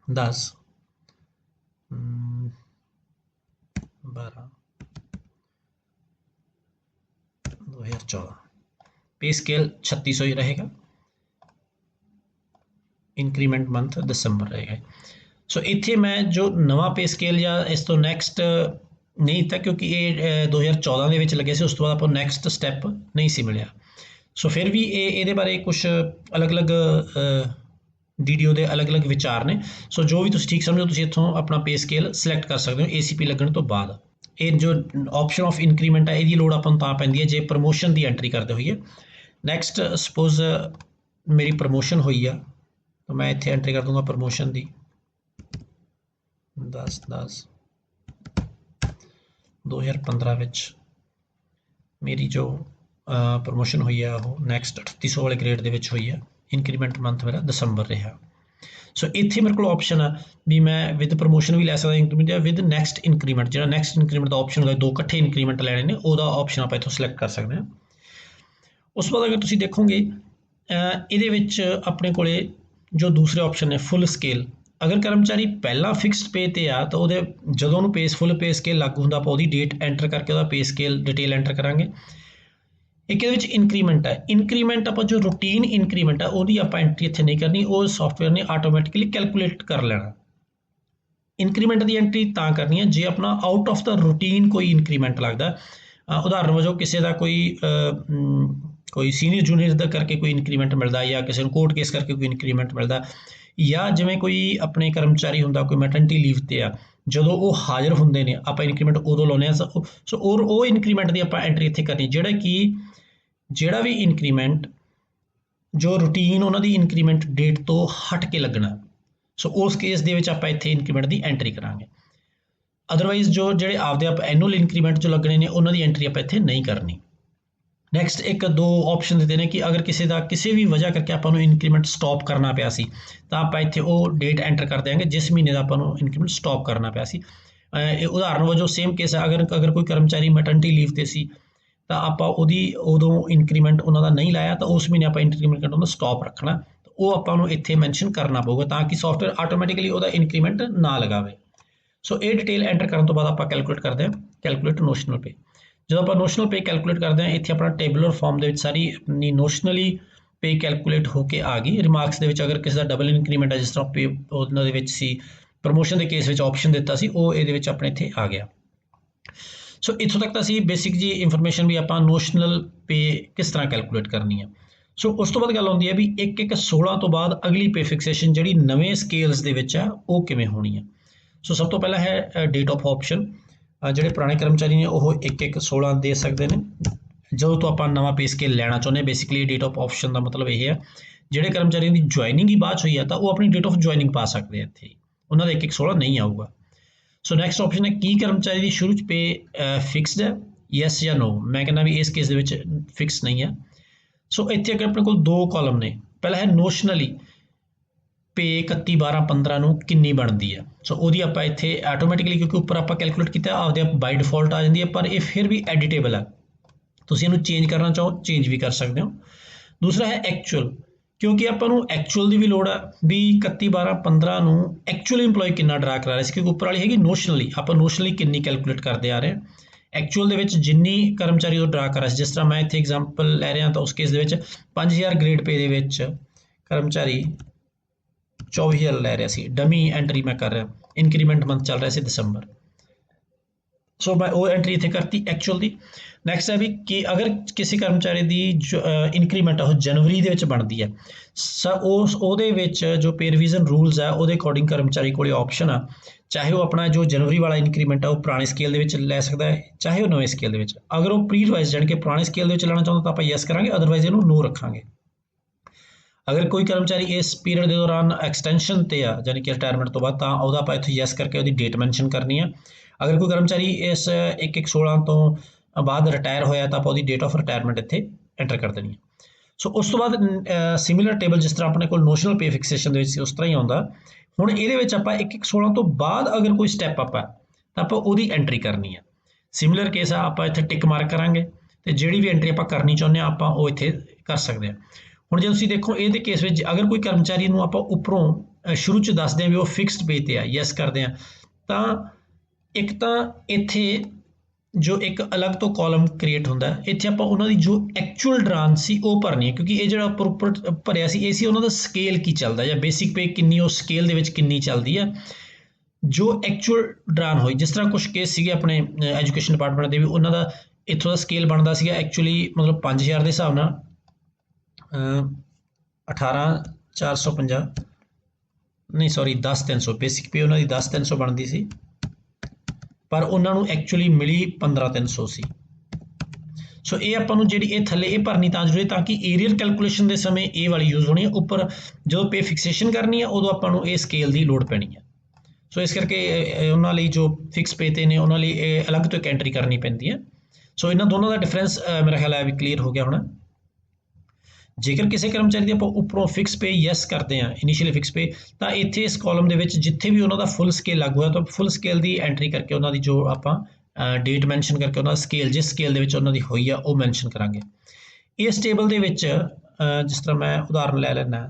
10/12/2014, पे स्केल 3600 ही रहेगा, इंक्रीमेंट मंथ दिसंबर रहेगा। सो इत्थे मैं जो नवा पे स्केल या इस तो नैक्सट नहीं था क्योंकि ये 2014 के लगे से, उस तो बाद आपको नैक्सट स्टैप नहीं सी मिलिया। सो फिर भी ये बारे कुछ अलग अलग DDO के अलग अलग विचार ने। सो जो भी तुम ठीक समझो तुम इतों अपना पे स्केल सिलेक्ट कर सकते हो ACP लगने तो बाद। ये जो ऑप्शन ऑफ इंक्रीमेंट है ये लोड़ अपन तां पैंदी है जे प्रमोशन की एंट्री करते हुए। नैक्सट सपोज मेरी प्रमोशन हुई है तो मैं इतने एंट्री कर दूंगा प्रमोशन की 10/10/2015 मेरी जो प्रमोशन हुई है वो नैक्सट 3800 वाले ग्रेड के हुई है, इंक्रीमेंट मंथ मेरा दिसंबर रहा। सो इतने मेरे को ऑप्शन है भी मैं विद प्रमोशन भी लै सकता इंक्रीमेंट या विद नैक्सट इंक्रीमेंट, जो नैक्सट इंक्रीमेंट का ऑप्शन होगा, दो इकट्ठे इंक्रीमेंट लैने ने वो ऑप्शन आप इतों सिलेक्ट कर सकते हैं। उस बाद अगर तुम देखोगे ये अपने को जो दूसरे ऑप्शन ने फुल स्केल, अगर कर्मचारी पहला फिक्सड पे ते आ तो जो पे फुल पे स्केल लागू होंगे आप डेट एंटर करके वह पे स्केल डिटेल एंटर करांगे। एक इंक्रीमेंट है, इंक्रीमेंट आप जो रूटीन इंक्रीमेंट है वो आप एंट्री इतने नहीं करनी, वो सॉफ्टवेयर ने आटोमैटिकली कैलकुलेट कर लेना। इंक्रीमेंट की एंट्री तां करनी है जे अपना आउट ऑफ द रूटीन कोई इंक्रीमेंट लगता। उदाहरण वजों किसी का कोई सीनियर जूनियर का करके कोई इंक्रीमेंट मिलता या किसी को कोर्ट केस करके कोई इंक्रीमेंट मिलता, या जिमें कोई अपने कर्मचारी होंगे कोई मैटरनिटी लीव पर आ ਜਦੋਂ ਉਹ ਹਾਜ਼ਰ ਹੁੰਦੇ ਨੇ ਆਪਾਂ ਇਨਕਰੀਮੈਂਟ ਉਦੋਂ ਲਾਉਂਦੇ ਹਾਂ। ਸੋ ਔਰ ਉਹ ਇਨਕਰੀਮੈਂਟ ਦੀ ਆਪਾਂ ਐਂਟਰੀ ਇੱਥੇ ਕਰਨੀ, ਜਿਹੜਾ ਵੀ ਇਨਕਰੀਮੈਂਟ ਜੋ ਰੂਟੀਨ ਉਹਨਾਂ ਦੀ ਇਨਕਰੀਮੈਂਟ ਡੇਟ ਤੋਂ ਹਟ ਕੇ ਲੱਗਣਾ, ਸੋ ਉਸ ਕੇਸ ਦੇ ਵਿੱਚ ਆਪਾਂ ਇੱਥੇ ਇਨਕਰੀਮੈਂਟ ਦੀ ਐਂਟਰੀ ਕਰਾਂਗੇ। ਅਦਰਵਾਈਜ਼ ਜਿਹੜੇ ਆਪਦੇ ਆਪ ਐਨੂਅਲ ਇਨਕਰੀਮੈਂਟ ਜੋ ਲੱਗਣੇ ਨੇ ਉਹਨਾਂ ਦੀ ਐਂਟਰੀ ਆਪਾਂ ਇੱਥੇ ਨਹੀਂ ਕਰਨੀ। ਨੈਕਸਟ ਇੱਕ ਦੋ ਆਪਸ਼ਨ ਦਿੱਤੇ ਨੇ ਕਿ ਅਗਰ ਕਿਸੇ ਦਾ ਕਿਸੇ ਵੀ ਵਜ੍ਹਾ ਕਰਕੇ ਆਪਾਂ ਨੂੰ ਇਨਕਰੀਮੈਂਟ ਸਟਾਪ ਕਰਨਾ ਪਿਆ ਸੀ ਤਾਂ ਆਪਾਂ ਇੱਥੇ ਉਹ ਡੇਟ ਐਂਟਰ ਕਰ ਦਿਆਂਗੇ ਜਿਸ ਮਹੀਨੇ ਦਾ ਆਪਾਂ ਨੂੰ ਇਨਕਰੀਮੈਂਟ ਸਟਾਪ ਕਰਨਾ ਪਿਆ ਸੀ। ਇਹ ਉਦਾਹਰਨ ਵਜੋਂ ਸੇਮ ਕੇਸ ਹੈ, ਅਗਰ ਕੋਈ ਕਰਮਚਾਰੀ ਮੈਟਰਨਿਟੀ ਲੀਵ ਤੇ ਸੀ ਤਾਂ ਆਪਾਂ ਉਦੋਂ ਇਨਕਰੀਮੈਂਟ ਉਹਨਾਂ ਦਾ ਨਹੀਂ ਲਾਇਆ ਤਾਂ ਉਸ ਮਹੀਨੇ ਆਪਾਂ ਇਨਕਰੀਮੈਂਟ ਉਹਦਾ ਸਟਾਪ ਰੱਖਣਾ, ਉਹ ਆਪਾਂ ਨੂੰ ਇੱਥੇ ਮੈਂਸ਼ਨ ਕਰਨਾ ਪਊਗਾ ਤਾਂ ਕਿ ਸੌਫਟਵੇਅਰ ਆਟੋਮੈਟਿਕਲੀ ਉਹਦਾ ਇਨਕਰੀਮੈਂਟ ਨਾ ਲਗਾਵੇ। ਸੋ ਇਹ ਡਿਟੇਲ ਐਂਟਰ ਕਰਨ ਤੋਂ ਬਾਅਦ ਆਪਾਂ ਕੈਲਕੂਲੇਟ ਕਰਦੇ ਹਾਂ, ਕੈਲਕੂਲੇਟ ਨੋਸ਼ਨਲ ਪੇ। ਜਦੋਂ ਆਪਾਂ ਨੋਸ਼ਨਲ ਪੇ ਕੈਲਕੂਲੇਟ ਕਰਦੇ ਹਾਂ ਇੱਥੇ ਆਪਣਾ ਟੇਬਲਰ ਫਾਰਮ ਦੇ ਵਿੱਚ ਸਾਰੀ ਆਪਣੀ ਨੋਸ਼ਨਲੀ ਪੇ ਕੈਲਕੂਲੇਟ ਹੋ ਕੇ ਆ ਗਈ। ਰਿਮਾਰਕਸ ਦੇ ਵਿੱਚ ਅਗਰ ਕਿਸੇ ਦਾ ਡਬਲ ਇਨਕਰੀਮੈਂਟ ਹੈ, ਜਿਸ ਤਰ੍ਹਾਂ ਪੇ ਉਹਨਾਂ ਦੇ ਵਿੱਚ ਸੀ, ਪ੍ਰਮੋਸ਼ਨ ਦੇ ਕੇਸ ਵਿੱਚ ਆਪਸ਼ਨ ਦਿੱਤਾ ਸੀ, ਉਹ ਇਹਦੇ ਵਿੱਚ ਆਪਣੇ ਇੱਥੇ ਆ ਗਿਆ। ਸੋ ਇੱਥੋਂ ਤੱਕ ਤਾਂ ਅਸੀਂ ਬੇਸਿਕ ਜੀ ਇਨਫੋਰਮੇਸ਼ਨ ਵੀ ਆਪਾਂ ਨੋਸ਼ਨਲ ਪੇ ਕਿਸ ਤਰ੍ਹਾਂ ਕੈਲਕੂਲੇਟ ਕਰਨੀ ਹੈ। ਸੋ ਉਸ ਤੋਂ ਬਾਅਦ ਗੱਲ ਆਉਂਦੀ ਹੈ ਵੀ 1/1/16 ਤੋਂ ਬਾਅਦ ਅਗਲੀ ਪੇ ਫਿਕਸੇਸ਼ਨ ਜਿਹੜੀ ਨਵੇਂ ਸਕੇਲਸ ਦੇ ਵਿੱਚ ਹੈ ਉਹ ਕਿਵੇਂ ਹੋਣੀ ਹੈ। ਸੋ ਸਭ ਤੋਂ ਪਹਿਲਾਂ ਹੈ ਡੇਟ ਆਫ ਆਪਸ਼ਨ। ਜਿਹੜੇ ਪੁਰਾਣੇ ਕਰਮਚਾਰੀ ਨੇ ਉਹ 1/1/16 ਦੇ ਸਕਦੇ ਨੇ ਜਦੋਂ ਤੋਂ ਆਪਾਂ ਨਵਾਂ ਪੇ ਸਕੇਲ ਲੈਣਾ ਚਾਹੁੰਦੇ ਹਾਂ। ਬੇਸਿਕਲੀ ਡੇਟ ਆਫ ਆਪਸ਼ਨ ਦਾ ਮਤਲਬ ਇਹ ਹੈ ਜਿਹੜੇ ਕਰਮਚਾਰੀਆਂ ਦੀ ਜੁਆਇਨਿੰਗ ਹੀ ਬਾਅਦ 'ਚ ਹੋਈ ਹੈ ਤਾਂ ਉਹ ਆਪਣੀ ਡੇਟ ਆਫ ਜੁਆਇਨਿੰਗ ਪਾ ਸਕਦੇ ਆ, ਇੱਥੇ ਉਹਨਾਂ ਦਾ 1/1/16 ਨਹੀਂ ਆਊਗਾ। ਸੋ ਨੈਕਸਟ ਆਪਸ਼ਨ ਹੈ ਕੀ ਕਰਮਚਾਰੀ ਦੀ ਸ਼ੁਰੂ 'ਚ ਪੇ ਫਿਕਸਡ ਹੈ, ਯੈਸ ਜਾਂ ਨੋ। ਮੈਂ ਕਹਿੰਦਾ ਵੀ ਇਸ ਕੇਸ ਦੇ ਵਿੱਚ ਫਿਕਸ ਨਹੀਂ ਹੈ। ਸੋ ਇੱਥੇ ਅਗਰ ਆਪਣੇ ਕੋਲ ਦੋ ਕਾਲਮ ਨੇ, ਪਹਿਲਾ ਹੈ ਨੋਸ਼ਨਲੀ ਪੇ 31/12/15 ਨੂੰ ਕਿੰਨੀ ਬਣਦੀ ਹੈ। ਸੋ ਉਹਦੀ ਆਪਾਂ ਇੱਥੇ ਆਟੋਮੈਟਿਕਲੀ ਕਿਉਂਕਿ ਉੱਪਰ ਆਪਾਂ ਕੈਲਕੂਲੇਟ ਕੀਤਾ ਆਪਦੇ ਆਪ ਬਾਈ ਡਿਫਾਲਟ ਆ ਜਾਂਦੀ ਹੈ, ਪਰ ਇਹ ਫਿਰ ਵੀ ਐਡੀਟੇਬਲ ਹੈ, ਤੁਸੀਂ ਇਹਨੂੰ ਚੇਂਜ ਕਰਨਾ ਚਾਹੋ ਚੇਂਜ ਵੀ ਕਰ ਸਕਦੇ ਹੋ। ਦੂਸਰਾ ਹੈ ਐਕਚੁਅਲ, ਕਿਉਂਕਿ ਆਪਾਂ ਨੂੰ ਐਕਚੁਅਲ ਦੀ ਵੀ ਲੋੜ ਹੈ ਵੀ 31/12/15 ਨੂੰ ਐਕਚੁਅਲ ਇੰਪਲੋਈ ਕਿੰਨਾ ਡਰਾ ਕਰਾ ਰਿਹਾ ਸੀ, ਕਿਉਂਕਿ ਉੱਪਰ ਵਾਲੀ ਹੈਗੀ ਨੋਸ਼ਨਲੀ, ਆਪਾਂ ਨੋਸ਼ਨਲੀ ਕਿੰਨੀ ਕੈਲਕੂਲੇਟ ਕਰਦੇ ਆ ਰਹੇ ਹਾਂ। ਐਕਚੁਅਲ ਦੇ ਵਿੱਚ ਜਿੰਨੀ ਕਰਮਚਾਰੀ ਉਹ ਡਰਾ ਕਰ ਰਿਹਾ ਸੀ, ਜਿਸ ਤਰ੍ਹਾਂ ਮੈਂ ਇੱਥੇ ਐਗਜ਼ਾਮਪਲ ਲੈ ਰਿਹਾ ਤਾਂ ਉਸ ਕੇਸ ਦੇ ਵਿੱਚ 5000 ਗ੍ਰੇਡ ਪੇ ਦੇ ਵਿੱਚ ਕਰਮਚਾਰੀ 24,000 ਲੈ ਰਿਹਾ ਸੀ, ਡਮੀ ਐਂਟਰੀ ਮੈਂ ਕਰ ਰਿਹਾ, ਇਨਕਰੀਮੈਂਟ ਮੰਥ ਚੱਲ ਰਿਹਾ ਸੀ ਦਸੰਬਰ। ਸੋ ਮੈਂ ਉਹ ਐਂਟਰੀ ਇੱਥੇ ਕਰਤੀ ਐਕਚੁਅਲ ਦੀ। ਨੈਕਸਟ ਹੈ ਵੀ ਕਿ ਅਗਰ ਕਿਸੇ ਕਰਮਚਾਰੀ ਦੀ ਇਨਕਰੀਮੈਂਟ ਉਹ ਜਨਵਰੀ ਦੇ ਵਿੱਚ ਬਣਦੀ ਹੈ, ਉਹਦੇ ਵਿੱਚ ਜੋ ਪੇ ਰਿਵੀਜ਼ਨ ਰੂਲਸ ਹੈ ਉਹਦੇ ਅਕੋਰਡਿੰਗ ਕਰਮਚਾਰੀ ਕੋਲ ਆਪਸ਼ਨ ਆ, ਚਾਹੇ ਉਹ ਆਪਣਾ ਜੋ ਜਨਵਰੀ ਵਾਲਾ ਇਨਕਰੀਮੈਂਟ ਹੈ ਉਹ ਪੁਰਾਣੇ ਸਕੇਲ ਦੇ ਵਿੱਚ ਲੈ ਸਕਦਾ ਹੈ, ਚਾਹੇ ਉਹ ਨਵੇਂ ਸਕੇਲ ਦੇ ਵਿੱਚ। ਅਗਰ ਉਹ ਪ੍ਰੀ ਰਿਵਾਈਜ਼ ਜਾਣੀ ਕਿ ਪੁਰਾਣੇ ਸਕੇਲ ਦੇ ਵਿੱਚ ਲੈਣਾ ਚਾਹੁੰਦਾ ਤਾਂ ਆਪਾਂ ਯੈਸ ਕਰਾਂਗੇ, ਅਦਰਵਾਈਜ਼ ਇਹਨੂੰ ਨੋ ਰੱਖਾਂਗੇ। ਅਗਰ ਕੋਈ ਕਰਮਚਾਰੀ ਇਸ ਪੀਰੀਅਡ ਦੇ ਦੌਰਾਨ ਐਕਸਟੈਂਸ਼ਨ ਤੇ ਆ ਯਾਨੀ ਕਿ ਰਿਟਾਇਰਮੈਂਟ ਤੋਂ ਬਾਅਦ, ਤਾਂ ਉਹਦਾ ਆਪਾਂ ਇੱਥੇ ਯੈਸ ਕਰਕੇ ਉਹਦੀ ਡੇਟ ਮੈਂਸ਼ਨ ਕਰਨੀ ਆ। ਅਗਰ ਕੋਈ ਕਰਮਚਾਰੀ ਇਸ 1/1/16 ਤੋਂ ਬਾਅਦ ਰਿਟਾਇਰ ਹੋਇਆ ਤਾਂ ਆਪਾਂ ਉਹਦੀ ਡੇਟ ਆਫ ਰਿਟਾਇਰਮੈਂਟ ਇੱਥੇ ਐਂਟਰ ਕਰ ਦੇਣੀ ਹੈ। ਸੋ ਉਸ ਤੋਂ ਬਾਅਦ ਸਿਮਿਲਰ ਟੇਬਲ ਜਿਸ ਤਰ੍ਹਾਂ ਆਪਣੇ ਕੋਲ ਨੋਸ਼ਨਲ ਪੇ ਫਿਕਸੇਸ਼ਨ ਦੇ ਵਿੱਚ ਸੀ ਉਸ ਤਰ੍ਹਾਂ ਹੀ ਆਉਂਦਾ। ਹੁਣ ਇਹਦੇ ਵਿੱਚ ਆਪਾਂ 1/1/16 ਤੋਂ ਬਾਅਦ ਅਗਰ ਕੋਈ ਸਟੈਪ ਅਪ ਹੈ ਤਾਂ ਆਪਾਂ ਉਹਦੀ ਐਂਟਰੀ ਕਰਨੀ ਹੈ। ਸਿਮਿਲਰ ਕੇਸ ਆ, ਆਪਾਂ ਇੱਥੇ ਟਿਕ ਮਾਰਕ ਕਰਾਂਗੇ ਤੇ ਜਿਹੜੀ ਵੀ ਐਂਟਰੀ ਆਪਾਂ ਕਰਨੀ ਚਾਹੁੰਦੇ ਹਾਂ ਆਪਾਂ ਉਹ ਇੱਥੇ ਕਰ ਸਕਦੇ ਹਾਂ। ਹੁਣ ਜੇ ਤੁਸੀਂ ਦੇਖੋ ਇਹਦੇ ਕੇਸ ਵਿੱਚ ਅਗਰ ਕੋਈ ਕਰਮਚਾਰੀ ਨੂੰ ਆਪਾਂ ਉੱਪਰੋਂ ਸ਼ੁਰੂ 'ਚ ਦੱਸਦੇ ਹਾਂ ਵੀ ਉਹ ਫਿਕਸਡ ਪੇ ਤੇ ਆ, ਯੈਸ ਕਰਦੇ ਹਾਂ, ਤਾਂ ਇੱਕ ਤਾਂ ਇੱਥੇ ਜੋ ਇੱਕ ਅਲੱਗ ਤੋਂ ਕਾਲਮ ਕ੍ਰੀਏਟ ਹੁੰਦਾ, ਇੱਥੇ ਆਪਾਂ ਉਹਨਾਂ ਦੀ ਜੋ ਐਕਚੁਅਲ ਡਰਾਨ ਸੀ ਉਹ ਭਰਨੀ ਹੈ, ਕਿਉਂਕਿ ਇਹ ਜਿਹੜਾ ਉੱਪਰ ਭਰਿਆ ਸੀ ਇਹ ਸੀ ਉਹਨਾਂ ਦਾ ਸਕੇਲ ਕੀ ਚੱਲਦਾ ਜਾਂ ਬੇਸਿਕ ਪੇ ਕਿੰਨੀ ਉਹ ਸਕੇਲ ਦੇ ਵਿੱਚ ਕਿੰਨੀ ਚੱਲਦੀ ਹੈ। ਜੋ ਐਕਚੁਅਲ ਡਰਾਨ ਹੋਈ, ਜਿਸ ਤਰ੍ਹਾਂ ਕੁਝ ਕੇਸ ਸੀਗੇ ਆਪਣੇ ਐਜੂਕੇਸ਼ਨ ਡਿਪਾਰਟਮੈਂਟ ਦੇ ਵੀ, ਉਹਨਾਂ ਦਾ ਇੱਥੋਂ ਦਾ ਸਕੇਲ ਬਣਦਾ ਸੀਗਾ ਐਕਚੁਅਲੀ ਮਤਲਬ 5000 ਦੇ ਹਿਸਾਬ ਨਾਲ 18,450 ਨਹੀਂ ਸੌਰੀ 10,300 ਬੇਸਿਕ ਪੇ ਉਹਨਾਂ ਦੀ 10,300 ਬਣਦੀ ਸੀ, ਪਰ ਉਹਨਾਂ ਨੂੰ ਐਕਚੁਅਲੀ ਮਿਲੀ 15,300 ਸੀ। ਸੋ ਇਹ ਆਪਾਂ ਨੂੰ ਜਿਹੜੀ ਇਹ ਥੱਲੇ ਇਹ ਭਰਨੀ ਤਾਂ ਜ਼ਰੂਰੀ ਤਾਂ ਕਿ ਏਰੀਅਰ ਕੈਲਕੂਲੇਸ਼ਨ ਦੇ ਸਮੇਂ ਇਹ ਵਾਲੀ ਯੂਜ਼ ਹੋਣੀ ਹੈ, ਉੱਪਰ ਜਦੋਂ ਪੇ ਫਿਕਸੇਸ਼ਨ ਕਰਨੀ ਹੈ ਉਦੋਂ ਆਪਾਂ ਨੂੰ ਇਹ ਸਕੇਲ ਦੀ ਲੋੜ ਪੈਣੀ ਹੈ। ਸੋ ਇਸ ਕਰਕੇ ਉਹਨਾਂ ਲਈ ਜੋ ਫਿਕਸ ਪੇ ਤੇ ਨੇ ਉਹਨਾਂ ਲਈ ਇਹ ਅਲੱਗ ਤੋਂ ਇੱਕ ਐਂਟਰੀ ਕਰਨੀ ਪੈਂਦੀ ਹੈ। ਸੋ ਇਹਨਾਂ ਦੋਨੋਂ ਦਾ ਡਿਫਰੈਂਸ ਮੇਰਾ ਖਿਆਲ ਹੈ ਵੀ ਕਲੀਅਰ ਹੋ ਗਿਆ ਹੋਣਾ। ਜੇਕਰ ਕਿਸੇ ਕਰਮਚਾਰੀ ਦੀ ਆਪਾਂ ਉੱਪਰੋਂ ਫਿਕਸ ਪੇ ਯੈਸ ਕਰਦੇ ਹਾਂ, ਇਨੀਸ਼ੀਅਲੀ ਫਿਕਸ ਪੇ, ਤਾਂ ਇੱਥੇ ਇਸ ਕਾਲਮ ਦੇ ਵਿੱਚ ਜਿੱਥੇ ਵੀ ਉਹਨਾਂ ਦਾ ਫੁੱਲ ਸਕੇਲ ਲਾਗੂ ਹੋਇਆ ਤਾਂ ਫੁੱਲ ਸਕੇਲ ਦੀ ਐਂਟਰੀ ਕਰਕੇ ਉਹਨਾਂ ਦੀ ਜੋ ਆਪਾਂ ਡੇਟ ਮੈਂਸ਼ਨ ਕਰਕੇ ਉਹਨਾਂ ਦਾ ਸਕੇਲ ਜਿਸ ਸਕੇਲ ਦੇ ਵਿੱਚ ਉਹਨਾਂ ਦੀ ਹੋਈ ਆ ਉਹ ਮੈਂਸ਼ਨ ਕਰਾਂਗੇ। ਇਸ ਟੇਬਲ ਦੇ ਵਿੱਚ ਜਿਸ ਤਰ੍ਹਾਂ ਮੈਂ ਉਦਾਹਰਨ ਲੈ ਲੈਣਾ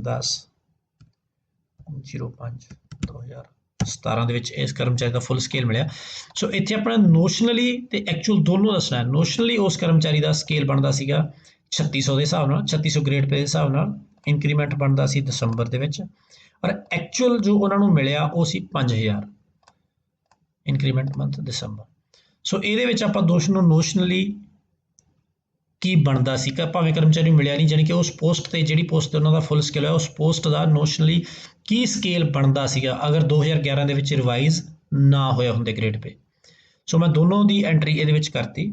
10/05/2017 ਦੇ ਵਿੱਚ ਇਸ ਕਰਮਚਾਰੀ ਦਾ ਫੁੱਲ ਸਕੇਲ ਮਿਲਿਆ। ਸੋ ਇੱਥੇ ਆਪਣਾ ਨੋਸ਼ਨਲੀ ਤੇ ਐਕਚੁਅਲ ਦੋਨੋਂ ਦੱਸਣਾ ਹੈ। ਨੋਸ਼ਨਲੀ ਉਸ ਕਰਮਚਾਰੀ ਦਾ ਸਕੇਲ ਬਣਦਾ ਸੀਗਾ 3600 ਦੇ ਹਿਸਾਬ ਨਾਲ, 3600 ਗ੍ਰੇਡ ਪੇ ਦੇ ਹਿਸਾਬ ਨਾਲ ਇਨਕਰੀਮੈਂਟ ਬਣਦਾ ਸੀ ਦਸੰਬਰ ਦੇ ਵਿੱਚ, ਔਰ ਐਕਚੁਅਲ ਜੋ ਉਹਨਾਂ ਨੂੰ ਮਿਲਿਆ ਉਹ ਸੀ 5000 ਇਨਕਰੀਮੈਂਟ ਮੰਥ ਦਸੰਬਰ। ਸੋ ਇਹਦੇ ਵਿੱਚ ਆਪਾਂ ਨੋਸ਼ਨਲੀ ਕੀ ਬਣਦਾ ਸੀ, ਭਾਵੇਂ ਕਰਮਚਾਰੀ ਨੂੰ ਮਿਲਿਆ ਨਹੀਂ, ਜਾਣੀ ਕਿ ਉਸ ਪੋਸਟ ਤੇ ਜਿਹੜੀ ਪੋਸਟ ਤੇ ਉਹਨਾਂ ਦਾ ਫੁੱਲ ਸਕੇਲ ਹੋਇਆ ਉਸ ਪੋਸਟ ਦਾ ਨੋਸ਼ਨਲੀ ਕੀ ਸਕੇਲ ਬਣਦਾ ਸੀਗਾ ਅਗਰ 2011 ਦੇ ਵਿੱਚ ਰਿਵਾਈਜ਼ ना होया हुंदे ग्रेड पे। सो मैं दोनों दी एंट्री इहदे विच करती।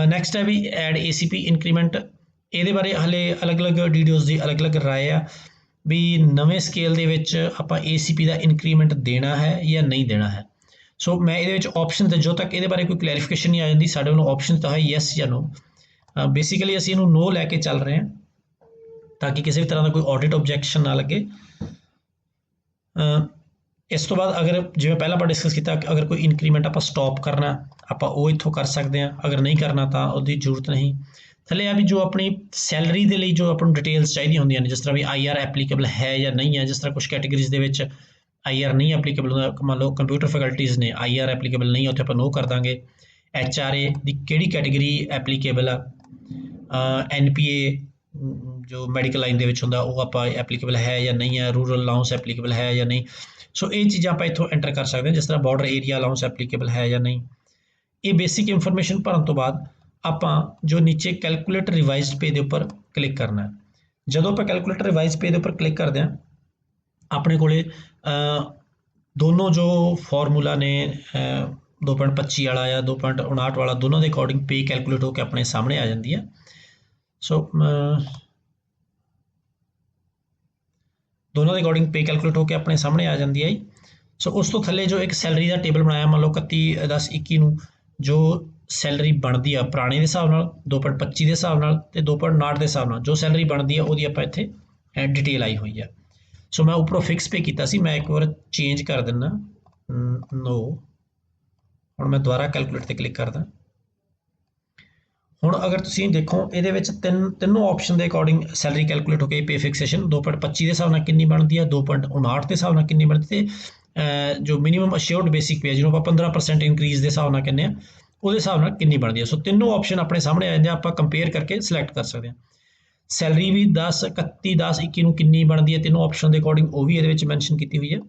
नैक्सट है भी एड ACP इंक्रीमेंट। ਇਹਦੇ ਬਾਰੇ ਹਲੇ ਅਲੱਗ-ਅਲੱਗ ਡੀਡੀਓਜ਼ ਦੀ ਅਲੱਗ-ਅਲੱਗ ਰਾਏ ਆ ਵੀ ਨਵੇਂ ਸਕੇਲ ਦੇ ਵਿੱਚ ਆਪਾਂ ACP ਦਾ ਇਨਕਰੀਮੈਂਟ ਦੇਣਾ ਹੈ ਜਾਂ ਨਹੀਂ ਦੇਣਾ ਹੈ। ਸੋ ਮੈਂ ਇਹਦੇ ਵਿੱਚ ਆਪਸ਼ਨ ਤੇ ਜੋ ਤੱਕ ਇਹਦੇ ਬਾਰੇ ਕੋਈ ਕਲੈਰੀਫਿਕੇਸ਼ਨ ਨਹੀਂ ਆ ਜਾਂਦੀ ਸਾਡੇ ਵੱਲੋਂ ਆਪਸ਼ਨ ਤਾਂ ਹੈ ਯੈਸ ਜਾਂ ਨੋ। ਬੇਸਿਕਲੀ ਅਸੀਂ ਇਹਨੂੰ ਨੋ ਲੈ ਕੇ ਚੱਲ ਰਹੇ ਹਾਂ ਤਾਂ ਕਿ ਕਿਸੇ ਵੀ ਤਰ੍ਹਾਂ ਦਾ ਕੋਈ ਆਡਿਟ ਆਬਜੈਕਸ਼ਨ ਨਾ ਲੱਗੇ। ਇਸ ਤੋਂ ਬਾਅਦ ਅਗਰ ਜਿਵੇਂ ਪਹਿਲਾਂ ਆਪਾਂ ਡਿਸਕਸ ਕੀਤਾ ਅਗਰ ਕੋਈ ਇਨਕਰੀਮੈਂਟ ਆਪਾਂ ਸਟਾਪ ਕਰਨਾ ਆਪਾਂ ਉਹ ਇੱਥੋਂ ਕਰ ਸਕਦੇ ਹਾਂ, ਅਗਰ ਨਹੀਂ ਕਰਨਾ ਤਾਂ ਉਹਦੀ ਜ਼ਰੂਰਤ ਨਹੀਂ। ਥੱਲੇ ਆ ਵੀ ਜੋ ਆਪਣੀ ਸੈਲਰੀ ਦੇ ਲਈ ਜੋ ਆਪਾਂ ਨੂੰ ਡਿਟੇਲਸ ਚਾਹੀਦੀਆਂ ਹੁੰਦੀਆਂ ਨੇ ਜਿਸ ਤਰ੍ਹਾਂ ਵੀ IR ਐਪਲੀਕੇਬਲ ਹੈ ਜਾਂ ਨਹੀਂ ਹੈ। ਜਿਸ ਤਰ੍ਹਾਂ ਕੁਝ ਕੈਟੇਗਰੀਜ਼ ਦੇ ਵਿੱਚ IR ਨਹੀਂ ਐਪਲੀਕੇਬਲ ਹੁੰਦਾ, ਮੰਨ ਲਓ ਕੰਪਿਊਟਰ ਫੈਕਲਟੀਜ਼ ਨੇ IR ਐਪਲੀਕੇਬਲ ਨਹੀਂ, ਉੱਥੇ ਆਪਾਂ ਨੋ ਕਰ ਦਾਂਗੇ। HRA ਦੀ ਕਿਹੜੀ ਕੈਟੇਗਰੀ ਐਪਲੀਕੇਬਲ ਆ, NPA ਜੋ ਮੈਡੀਕਲ ਲਾਈਨ ਦੇ ਵਿੱਚ ਹੁੰਦਾ ਉਹ ਆਪਾਂ ਐਪਲੀਕੇਬਲ ਹੈ ਜਾਂ ਨਹੀਂ ਹੈ, ਰੂਰਲ ਅਲਾਊਂਸ ਐਪਲੀਕੇਬਲ ਹੈ ਜਾਂ ਨਹੀਂ। ਸੋ ਇਹ ਚੀਜ਼ਾਂ ਆਪਾਂ ਇੱਥੋਂ ਐਂਟਰ ਕਰ ਸਕਦੇ ਹਾਂ, ਜਿਸ ਤਰ੍ਹਾਂ ਬਾਰਡਰ ਏਰੀਆ ਅਲਾਊਂਸ ਐਪਲੀਕੇਬਲ ਹੈ ਜਾਂ ਨਹੀਂ। ਇਹ ਬੇਸਿਕ ਇਨਫੋਰਮੇਸ਼ਨ ਭਰਨ ਤੋਂ ਬਾਅਦ ਆਪਾਂ ਜੋ ਨੀਚੇ ਕੈਲਕੂਲੇਟ ਰਿਵਾਈਜ਼ਡ ਪੇ ਦੇ ਉੱਪਰ ਕਲਿੱਕ ਕਰਨਾ ਹੈ। ਜਦੋਂ ਆਪਾਂ ਕੈਲਕੂਲੇਟ ਰਿਵਾਈਜ਼ ਪੇ ਦੇ ਉੱਪਰ ਕਲਿੱਕ ਕਰਦੇ ਹਾਂ ਆਪਣੇ ਕੋਲੇ ਦੋਨੋਂ ਜੋ ਫਾਰਮੂਲਾ ਨੇ 2.25 ਵਾਲਾ ਜਾਂ 2.59 ਵਾਲਾ ਦੋਨੋਂ ਦੇ ਅਕੋਰਡਿੰਗ ਪੇ ਕੈਲਕੂਲੇਟ ਹੋ ਕੇ ਆਪਣੇ ਸਾਹਮਣੇ ਆ ਜਾਂਦੀ ਹੈ। ਸੋ ਦੋਨੋਂ ਦੇ ਅਕੋਰਡਿੰਗ ਪੇ ਕੈਲਕੂਲੇਟ ਹੋ ਕੇ ਆਪਣੇ ਸਾਹਮਣੇ ਆ ਜਾਂਦੀ ਹੈ। ਸੋ ਉਸ ਤੋਂ ਥੱਲੇ ਜੋ ਇੱਕ ਸੈਲਰੀ ਦਾ ਟੇਬਲ ਬਣਾਇਆ ਮੰਨ ਲਓ 31/10/21 ਨੂੰ ਜੋ ਸੈਲਰੀ ਬਣਦੀ ਆ ਪੁਰਾਣੇ ਦੇ ਹਿਸਾਬ ਨਾਲ 2.25 ਦੇ ਹਿਸਾਬ ਨਾਲ ਤੇ 2.59 ਦੇ ਹਿਸਾਬ ਨਾਲ ਜੋ ਸੈਲਰੀ ਬਣਦੀ ਆ ਉਹਦੀ ਆਪਾਂ ਇੱਥੇ ਡਿਟੇਲ ਆਈ ਹੋਈ ਆ। ਸੋ ਮੈਂ ਉੱਪਰੋਂ ਫਿਕਸ ਪੇ ਕੀਤਾ ਸੀ, ਮੈਂ ਇੱਕ ਵਾਰ ਚੇਂਜ ਕਰ ਦਿੰਦਾ ਨੋ। ਹੁਣ ਮੈਂ ਦੁਬਾਰਾ ਕੈਲਕੂਲੇਟ ਤੇ ਕਲਿੱਕ ਕਰਦਾ। ਹੁਣ ਅਗਰ ਤੁਸੀਂ ਦੇਖੋ ਇਹਦੇ ਵਿੱਚ ਤਿੰਨੋਂ ਆਪਸ਼ਨ ਦੇ ਅਕੋਰਡਿੰਗ ਸੈਲਰੀ ਕੈਲਕੂਲੇਟ ਹੋ ਕੇ ਪੇ ਫਿਕਸੇਸ਼ਨ 2.25 ਦੇ ਹਿਸਾਬ ਨਾਲ ਕਿੰਨੀ ਬਣਦੀ ਆ, 2.59 ਦੇ ਹਿਸਾਬ ਨਾਲ ਕਿੰਨੀ ਬਣਦੀ ਤੇ ਜੋ ਮਿਨੀਮਮ ਅਸ਼ੋਰਡ ਬੇਸਿਕ ਪੇ ਜਿਹਨੂੰ ਆਪਾਂ 15% ਇਨਕਰੀਜ਼ ਦੇ ਹਿਸਾਬ ਨਾਲ ਕਹਿੰਦੇ ਆ ਉਹਦੇ ਹਿਸਾਬ ਨਾਲ ਕਿੰਨੀ ਬਣਦੀ ਹੈ। ਸੋ ਤਿੰਨੋਂ ਆਪਸ਼ਨ ਆਪਣੇ ਸਾਹਮਣੇ ਆ ਜਾਂਦੇ ਆ, ਆਪਾਂ ਕੰਪੇਅਰ ਕਰਕੇ ਸਿਲੈਕਟ ਕਰ ਸਕਦੇ ਹਾਂ। ਸੈਲਰੀ ਵੀ 31/10/21 ਨੂੰ ਕਿੰਨੀ ਬਣਦੀ ਹੈ ਤਿੰਨੋਂ ਆਪਸ਼ਨ ਦੇ ਅਕੋਰਡਿੰਗ ਉਹ ਵੀ ਇਹਦੇ ਵਿੱਚ ਮੈਂਸ਼ਨ ਕੀਤੀ ਹੋਈ ਹੈ।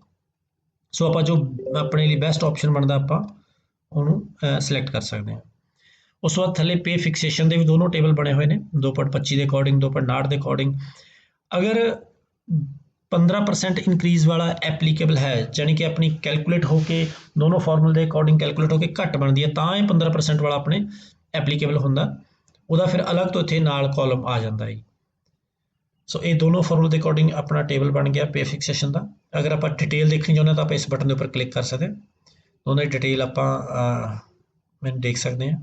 ਸੋ ਆਪਾਂ ਜੋ ਆਪਣੇ ਲਈ ਬੈਸਟ ਆਪਸ਼ਨ ਬਣਦਾ ਆਪਾਂ ਉਹਨੂੰ ਸਿਲੈਕਟ ਕਰ ਸਕਦੇ ਹਾਂ। ਉਸ ਤੋਂ ਬਾਅਦ ਥੱਲੇ ਪੇ ਫਿਕਸੇਸ਼ਨ ਦੇ ਵੀ ਦੋਨੋਂ ਟੇਬਲ ਬਣੇ ਹੋਏ ਨੇ 2.25 ਦੇ ਅਕੋਰਡਿੰਗ 2.59 ਦੇ ਅਕੋਰਡਿੰਗ। ਅਗਰ 15% ਇਨਕਰੀਜ਼ ਵਾਲਾ ਐਪਲੀਕੇਬਲ ਹੈ ਜਾਨੀ ਕਿ ਆਪਣੀ ਕੈਲਕੂਲੇਟ ਹੋ ਕੇ ਦੋਨੋਂ ਫਾਰਮੂਲੇ ਦੇ ਅਕੋਰਡਿੰਗ ਕੈਲਕੂਲੇਟ ਹੋ ਕੇ ਘੱਟ ਬਣਦੀ ਹੈ ਤਾਂ ਇਹ 15% ਵਾਲਾ ਆਪਣੇ ਐਪਲੀਕੇਬਲ ਹੁੰਦਾ, ਉਹਦਾ ਫਿਰ ਅਲੱਗ ਤੋਂ ਇੱਥੇ ਨਾਲ ਕਾਲਮ ਆ ਜਾਂਦਾ ਹੈ। ਸੋ ਇਹ ਦੋਨੋਂ ਫਾਰਮੂਲੇ ਦੇ ਅਕੋਰਡਿੰਗ ਆਪਣਾ ਟੇਬਲ ਬਣ ਗਿਆ ਪੇ ਫਿਕਸੇਸ਼ਨ ਦਾ। ਅਗਰ ਆਪਾਂ ਡਿਟੇਲ ਦੇਖਣੀ ਚਾਹੁੰਦੇ ਤਾਂ ਆਪਾਂ ਇਸ ਬਟਨ ਦੇ ਉੱਪਰ ਕਲਿੱਕ ਕਰ ਸਕਦੇ ਹਾਂ, ਦੋਨਾਂ ਦੀ ਡਿਟੇਲ ਆਪਾਂ ਮੈਨੂੰ ਦੇਖ ਸਕਦੇ ਹਾਂ।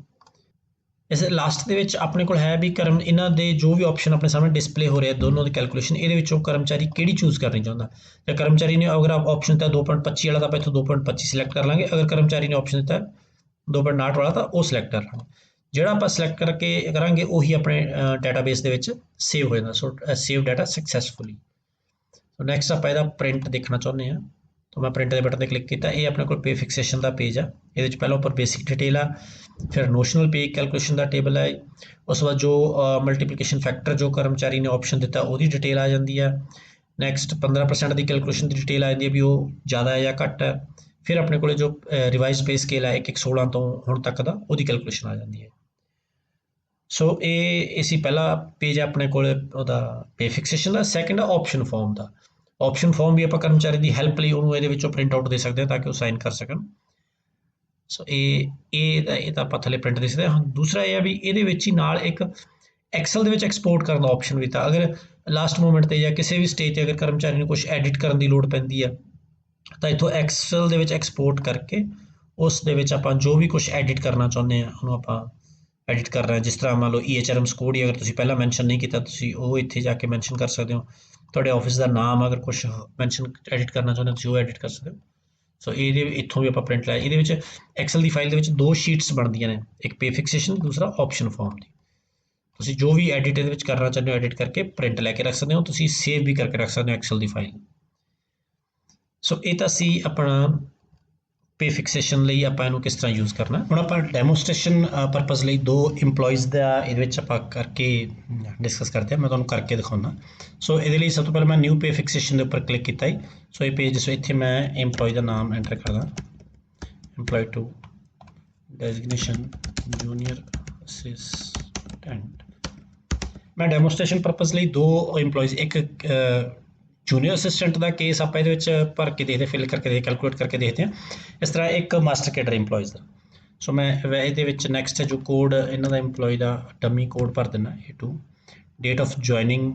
ਇਸ ਲਾਸਟ ਦੇ ਵਿੱਚ ਆਪਣੇ ਕੋਲ ਹੈ ਵੀ ਇਹਨਾਂ ਦੇ ਜੋ ਵੀ ਆਪਸ਼ਨ ਆਪਣੇ ਸਾਹਮਣੇ ਡਿਸਪਲੇ ਹੋ ਰਿਹਾ ਦੋਨੋਂ ਦੀ ਕੈਲਕੂਲੇਸ਼ਨ ਇਹਦੇ ਵਿੱਚੋਂ ਕਰਮਚਾਰੀ ਕਿਹੜੀ ਚੂਜ਼ ਕਰਨੀ ਚਾਹੁੰਦਾ। ਜਾਂ ਕਰਮਚਾਰੀ ਨੇ ਅਗਰ ਆਪਸ਼ਨ ਦਿੱਤਾ 2.25 ਵਾਲਾ ਤਾਂ ਆਪਾਂ ਇੱਥੋਂ 2.25 ਸਿਲੈਕਟ ਕਰ ਲਾਂਗੇ, ਅਗਰ ਕਰਮਚਾਰੀ ਨੇ ਆਪਸ਼ਨ ਦਿੱਤਾ 2.59 ਵਾਲਾ ਤਾਂ ਉਹ ਸਿਲੈਕਟ ਕਰ ਲਾਂਗੇ। ਜਿਹੜਾ ਆਪਾਂ ਸਿਲੈਕਟ ਕਰਕੇ ਕਰਾਂਗੇ ਉਹੀ ਆਪਣੇ ਡਾਟਾਬੇਸ ਦੇ ਵਿੱਚ ਸੇਵ ਹੋ ਜਾਂਦਾ। So save data successfully. So next ਆਪਾਂ ਇਹਦਾ ਪ੍ਰਿੰਟ ਦੇਖਣਾ ਚਾਹੁੰਦੇ ਹਾਂ ਤਾਂ ਮੈਂ ਪ੍ਰਿੰਟ ਦੇ ਬਟਨ 'ਤੇ ਕਲਿੱਕ ਕੀਤਾ। ਇਹ ਆਪਣੇ ਕੋਲ ਪੇ ਫਿਕਸੇਸ਼ਨ ਦਾ ਪੇਜ ਆ, ਇਹਦੇ ਵਿੱਚ ਪਹਿਲਾਂ ਉੱਪਰ ਬੇਸਿਕ ਡਿਟੇਲ ਆ, ਫਿਰ ਨੋਸ਼ਨਲ ਪੇ ਕੈਲਕੂਲੇਸ਼ਨ ਦਾ ਟੇਬਲ ਹੈ, ਉਸ ਤੋਂ ਬਾਅਦ ਜੋ ਮਲਟੀਪਲੀਕੇਸ਼ਨ ਫੈਕਟਰ ਜੋ ਕਰਮਚਾਰੀ ਨੇ ਆਪਸ਼ਨ ਦਿੱਤਾ ਉਹਦੀ ਡਿਟੇਲ ਆ ਜਾਂਦੀ ਹੈ। ਨੈਕਸਟ 15% ਦੀ ਕੈਲਕੂਲੇਸ਼ਨ ਦੀ ਡਿਟੇਲ ਆ ਜਾਂਦੀ ਹੈ ਵੀ ਉਹ ਜ਼ਿਆਦਾ ਹੈ ਜਾਂ ਘੱਟ ਹੈ। ਫਿਰ ਆਪਣੇ ਕੋਲ ਜੋ ਰਿਵਾਈਜ਼ ਪੇ ਸਕੇਲ ਹੈ 1/16 ਤੋਂ ਹੁਣ ਤੱਕ ਦਾ ਉਹਦੀ ਕੈਲਕੂਲੇਸ਼ਨ ਆ ਜਾਂਦੀ ਹੈ। ਸੋ ਇਹ ਸੀ ਪਹਿਲਾ ਪੇਜ ਆਪਣੇ ਕੋਲ ਉਹਦਾ ਪੇ ਫਿਕਸੇਸ਼ਨ ਦਾ। ਸੈਕਿੰਡ ਆਪਸ਼ਨ ਫਾਰਮ ਦਾ। ਆਪਸ਼ਨ ਫਾਰਮ ਵੀ ਆਪਾਂ ਕਰਮਚਾਰੀ ਦੀ ਹੈਲਪ ਲਈ ਉਹਨੂੰ ਇਹਦੇ ਵਿੱਚੋਂ ਪ੍ਰਿੰਟ ਆਊਟ ਦੇ ਸਕਦੇ ਹਾਂ ਤਾਂ ਕਿ ਉਹ ਸਾਈਨ ਕਰ ਸਕਣ। ਸੋ ਇਹ ਤਾਂ ਆਪਾਂ ਥੱਲੇ ਪ੍ਰਿੰਟ ਦੇ ਸਕਦੇ ਹਾਂ। ਦੂਸਰਾ ਇਹ ਆ ਵੀ ਇਹਦੇ ਵਿੱਚ ਹੀ ਨਾਲ ਇੱਕ ਐਕਸਲ ਦੇ ਵਿੱਚ ਐਕਸਪੋਰਟ ਕਰਨ ਦਾ ਆਪਸ਼ਨ ਵੀ ਤਾਂ ਅਗਰ ਲਾਸਟ ਮੂਮੈਂਟ 'ਤੇ ਜਾਂ ਕਿਸੇ ਵੀ ਸਟੇਜ 'ਤੇ ਅਗਰ ਕਰਮਚਾਰੀ ਨੂੰ ਕੁਝ ਐਡਿਟ ਕਰਨ ਦੀ ਲੋੜ ਪੈਂਦੀ ਆ ਤਾਂ ਇੱਥੋਂ ਐਕਸਲ ਦੇ ਵਿੱਚ ਐਕਸਪੋਰਟ ਕਰਕੇ ਉਸ ਦੇ ਵਿੱਚ ਆਪਾਂ ਜੋ ਵੀ ਕੁਝ ਐਡਿਟ ਕਰਨਾ ਚਾਹੁੰਦੇ ਹਾਂ ਉਹਨੂੰ ਆਪਾਂ ਐਡਿਟ ਕਰ ਰਹੇ ਹਾਂ। ਜਿਸ ਤਰ੍ਹਾਂ ਮੰਨ ਲਓ EHRMs ਕੋਡ ਹੀ ਅਗਰ ਤੁਸੀਂ ਪਹਿਲਾਂ ਮੈਂਸ਼ਨ ਨਹੀਂ ਕੀਤਾ ਤੁਸੀਂ ਉਹ ਇੱਥੇ ਜਾ ਕੇ ਮੈਂਸ਼ਨ ਕਰ ਸਕਦੇ ਹੋ। ਤੁਹਾਡੇ ਆਫਿਸ ਦਾ ਨਾਮ ਅਗਰ ਕੁਝ ਮੈਂਸ਼ਨ ਐਡਿਟ ਕਰਨਾ ਚਾਹੁੰਦੇ ਹੋ ਤੁਸੀਂ ਉਹ ਐਡਿਟ ਕਰ ਸਕਦੇ ਹੋ। ਸੋ ਇਹਦੇ ਇੱਥੋਂ ਵੀ ਆਪਾਂ ਪ੍ਰਿੰਟ ਲਾਇਆ। ਇਹਦੇ ਵਿੱਚ ਐਕਸਲ ਦੀ ਫਾਈਲ ਦੇ ਵਿੱਚ 2 ਸ਼ੀਟਸ ਬਣਦੀਆਂ ਨੇ, ਇੱਕ ਪੇ ਫਿਕਸੇਸ਼ਨ ਦੂਸਰਾ ਆਪਸ਼ਨ ਫਾਰਮ ਦੀ। ਤੁਸੀਂ ਜੋ ਵੀ ਐਡਿਟ ਇਹਦੇ ਵਿੱਚ ਕਰਨਾ ਚਾਹੁੰਦੇ ਹੋ ਐਡਿਟ ਕਰਕੇ ਪ੍ਰਿੰਟ ਲੈ ਕੇ ਰੱਖ ਸਕਦੇ ਹੋ, ਤੁਸੀਂ ਸੇਵ ਵੀ ਕਰਕੇ ਰੱਖ ਸਕਦੇ ਹੋ ਐਕਸਲ ਦੀ ਫਾਈਲ। ਸੋ ਇਹ ਤਾਂ ਸੀ ਆਪਣਾ ਪੇ ਫਿਕਸੇਸ਼ਨ ਲਈ ਆਪਾਂ ਇਹਨੂੰ ਕਿਸ ਤਰ੍ਹਾਂ ਯੂਜ਼ ਕਰਨਾ। ਹੁਣ ਆਪਾਂ ਡੈਮੋਸਟ੍ਰੇਸ਼ਨ ਪਰਪਜ਼ ਲਈ 2 ਇੰਪਲੋਈਜ਼ ਦਾ ਇਹਦੇ ਵਿੱਚ ਆਪਾਂ ਕਰਕੇ ਡਿਸਕਸ ਕਰਦੇ ਹਾਂ। ਮੈਂ ਤੁਹਾਨੂੰ ਕਰਕੇ ਦਿਖਾਉਂਦਾ। ਸੋ ਇਹਦੇ ਲਈ ਸਭ ਤੋਂ ਪਹਿਲਾਂ ਮੈਂ ਨਿਊ ਪੇ ਫਿਕਸੇਸ਼ਨ ਦੇ ਉੱਪਰ ਕਲਿੱਕ ਕੀਤਾ ਹੈ। ਸੋ ਇਹ ਪੇਜ ਸੋ ਇੱਥੇ ਮੈਂ ਇੰਪਲੋਈ ਦਾ ਨਾਮ ਐਂਟਰ ਕਰਦਾ, employee two designation junior assistant. ਮੈਂ ਡੈਮੋਸਟ੍ਰੇਸ਼ਨ ਪਰਪਜ਼ ਲਈ 2 ਇੰਪਲੋਈਜ਼ ਇੱਕ ਜੂਨੀਅਰ ਅਸਿਸਟੈਂਟ ਦਾ ਕੇਸ ਆਪਾਂ ਇਹਦੇ ਵਿੱਚ ਭਰ ਕੇ ਦੇਖਦੇ, ਫਿਲ ਕਰਕੇ ਦੇਖਦੇ, ਕੈਲਕੂਲੇਟ ਕਰਕੇ ਦੇਖਦੇ ਹਾਂ। ਇਸ ਤਰ੍ਹਾਂ ਇੱਕ ਮਾਸਟਰ ਕੇਡਰ ਇੰਪਲੋਈਜ਼ ਦਾ। ਸੋ ਮੈਂ ਇਹਦੇ ਵਿੱਚ ਨੈਕਸਟ ਹੈ ਜੋ ਕੋਡ ਇਹਨਾਂ ਦਾ ਇੰਪਲੋਈ ਦਾ ਡਮੀ ਕੋਡ ਭਰ ਦਿੰਦਾ A2, ਡੇਟ ਆਫ ਜੁਆਇਨਿੰਗ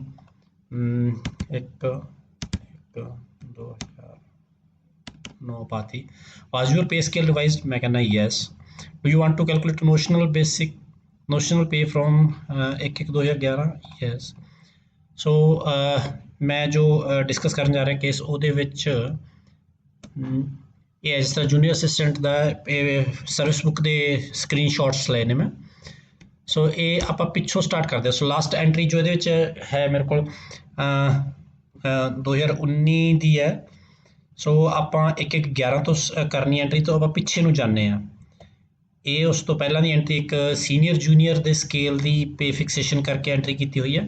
1/1/2009 ਪਾਤੀ। ਵਾਜ ਯੂਰ ਪੇ ਸਕੇਲ ਰਿਵਾਈਜ਼ਡ, ਮੈਂ ਕਹਿੰਦਾ yes. Do you want to calculate notional pay from 1/1/2011, yes. So ਮੈਂ ਜੋ ਡਿਸਕਸ ਕਰਨ ਜਾ ਰਿਹਾ ਕੇਸ ਉਹਦੇ ਵਿੱਚ ਇਹ ਹੈ ਜਿਸ ਤਰ੍ਹਾਂ ਜੂਨੀਅਰ ਅਸਿਸਟੈਂਟ ਦਾ ਸਰਵਿਸ ਬੁੱਕ ਦੇ ਸਕਰੀਨਸ਼ਾਟਸ ਲਏ ਨੇ ਮੈਂ। ਸੋ ਇਹ ਆਪਾਂ ਪਿੱਛੋਂ ਸਟਾਰਟ ਕਰਦੇ ਹਾਂ। ਸੋ ਲਾਸਟ ਐਂਟਰੀ ਜੋ ਇਹਦੇ ਵਿੱਚ ਹੈ ਮੇਰੇ ਕੋਲ 2019 ਦੀ ਹੈ। ਸੋ ਆਪਾਂ 1/1/11 ਤੋਂ ਕਰਨੀ ਐਂਟਰੀ, ਤੋਂ ਆਪਾਂ ਪਿੱਛੇ ਨੂੰ ਜਾਂਦੇ ਹਾਂ। ਇਹ ਉਸ ਤੋਂ ਪਹਿਲਾਂ ਦੀ ਐਂਟਰੀ ਇੱਕ ਸੀਨੀਅਰ ਜੂਨੀਅਰ ਦੇ ਸਕੇਲ ਦੀ ਪੇ ਫਿਕਸੇਸ਼ਨ ਕਰਕੇ ਐਂਟਰੀ ਕੀਤੀ ਹੋਈ ਹੈ।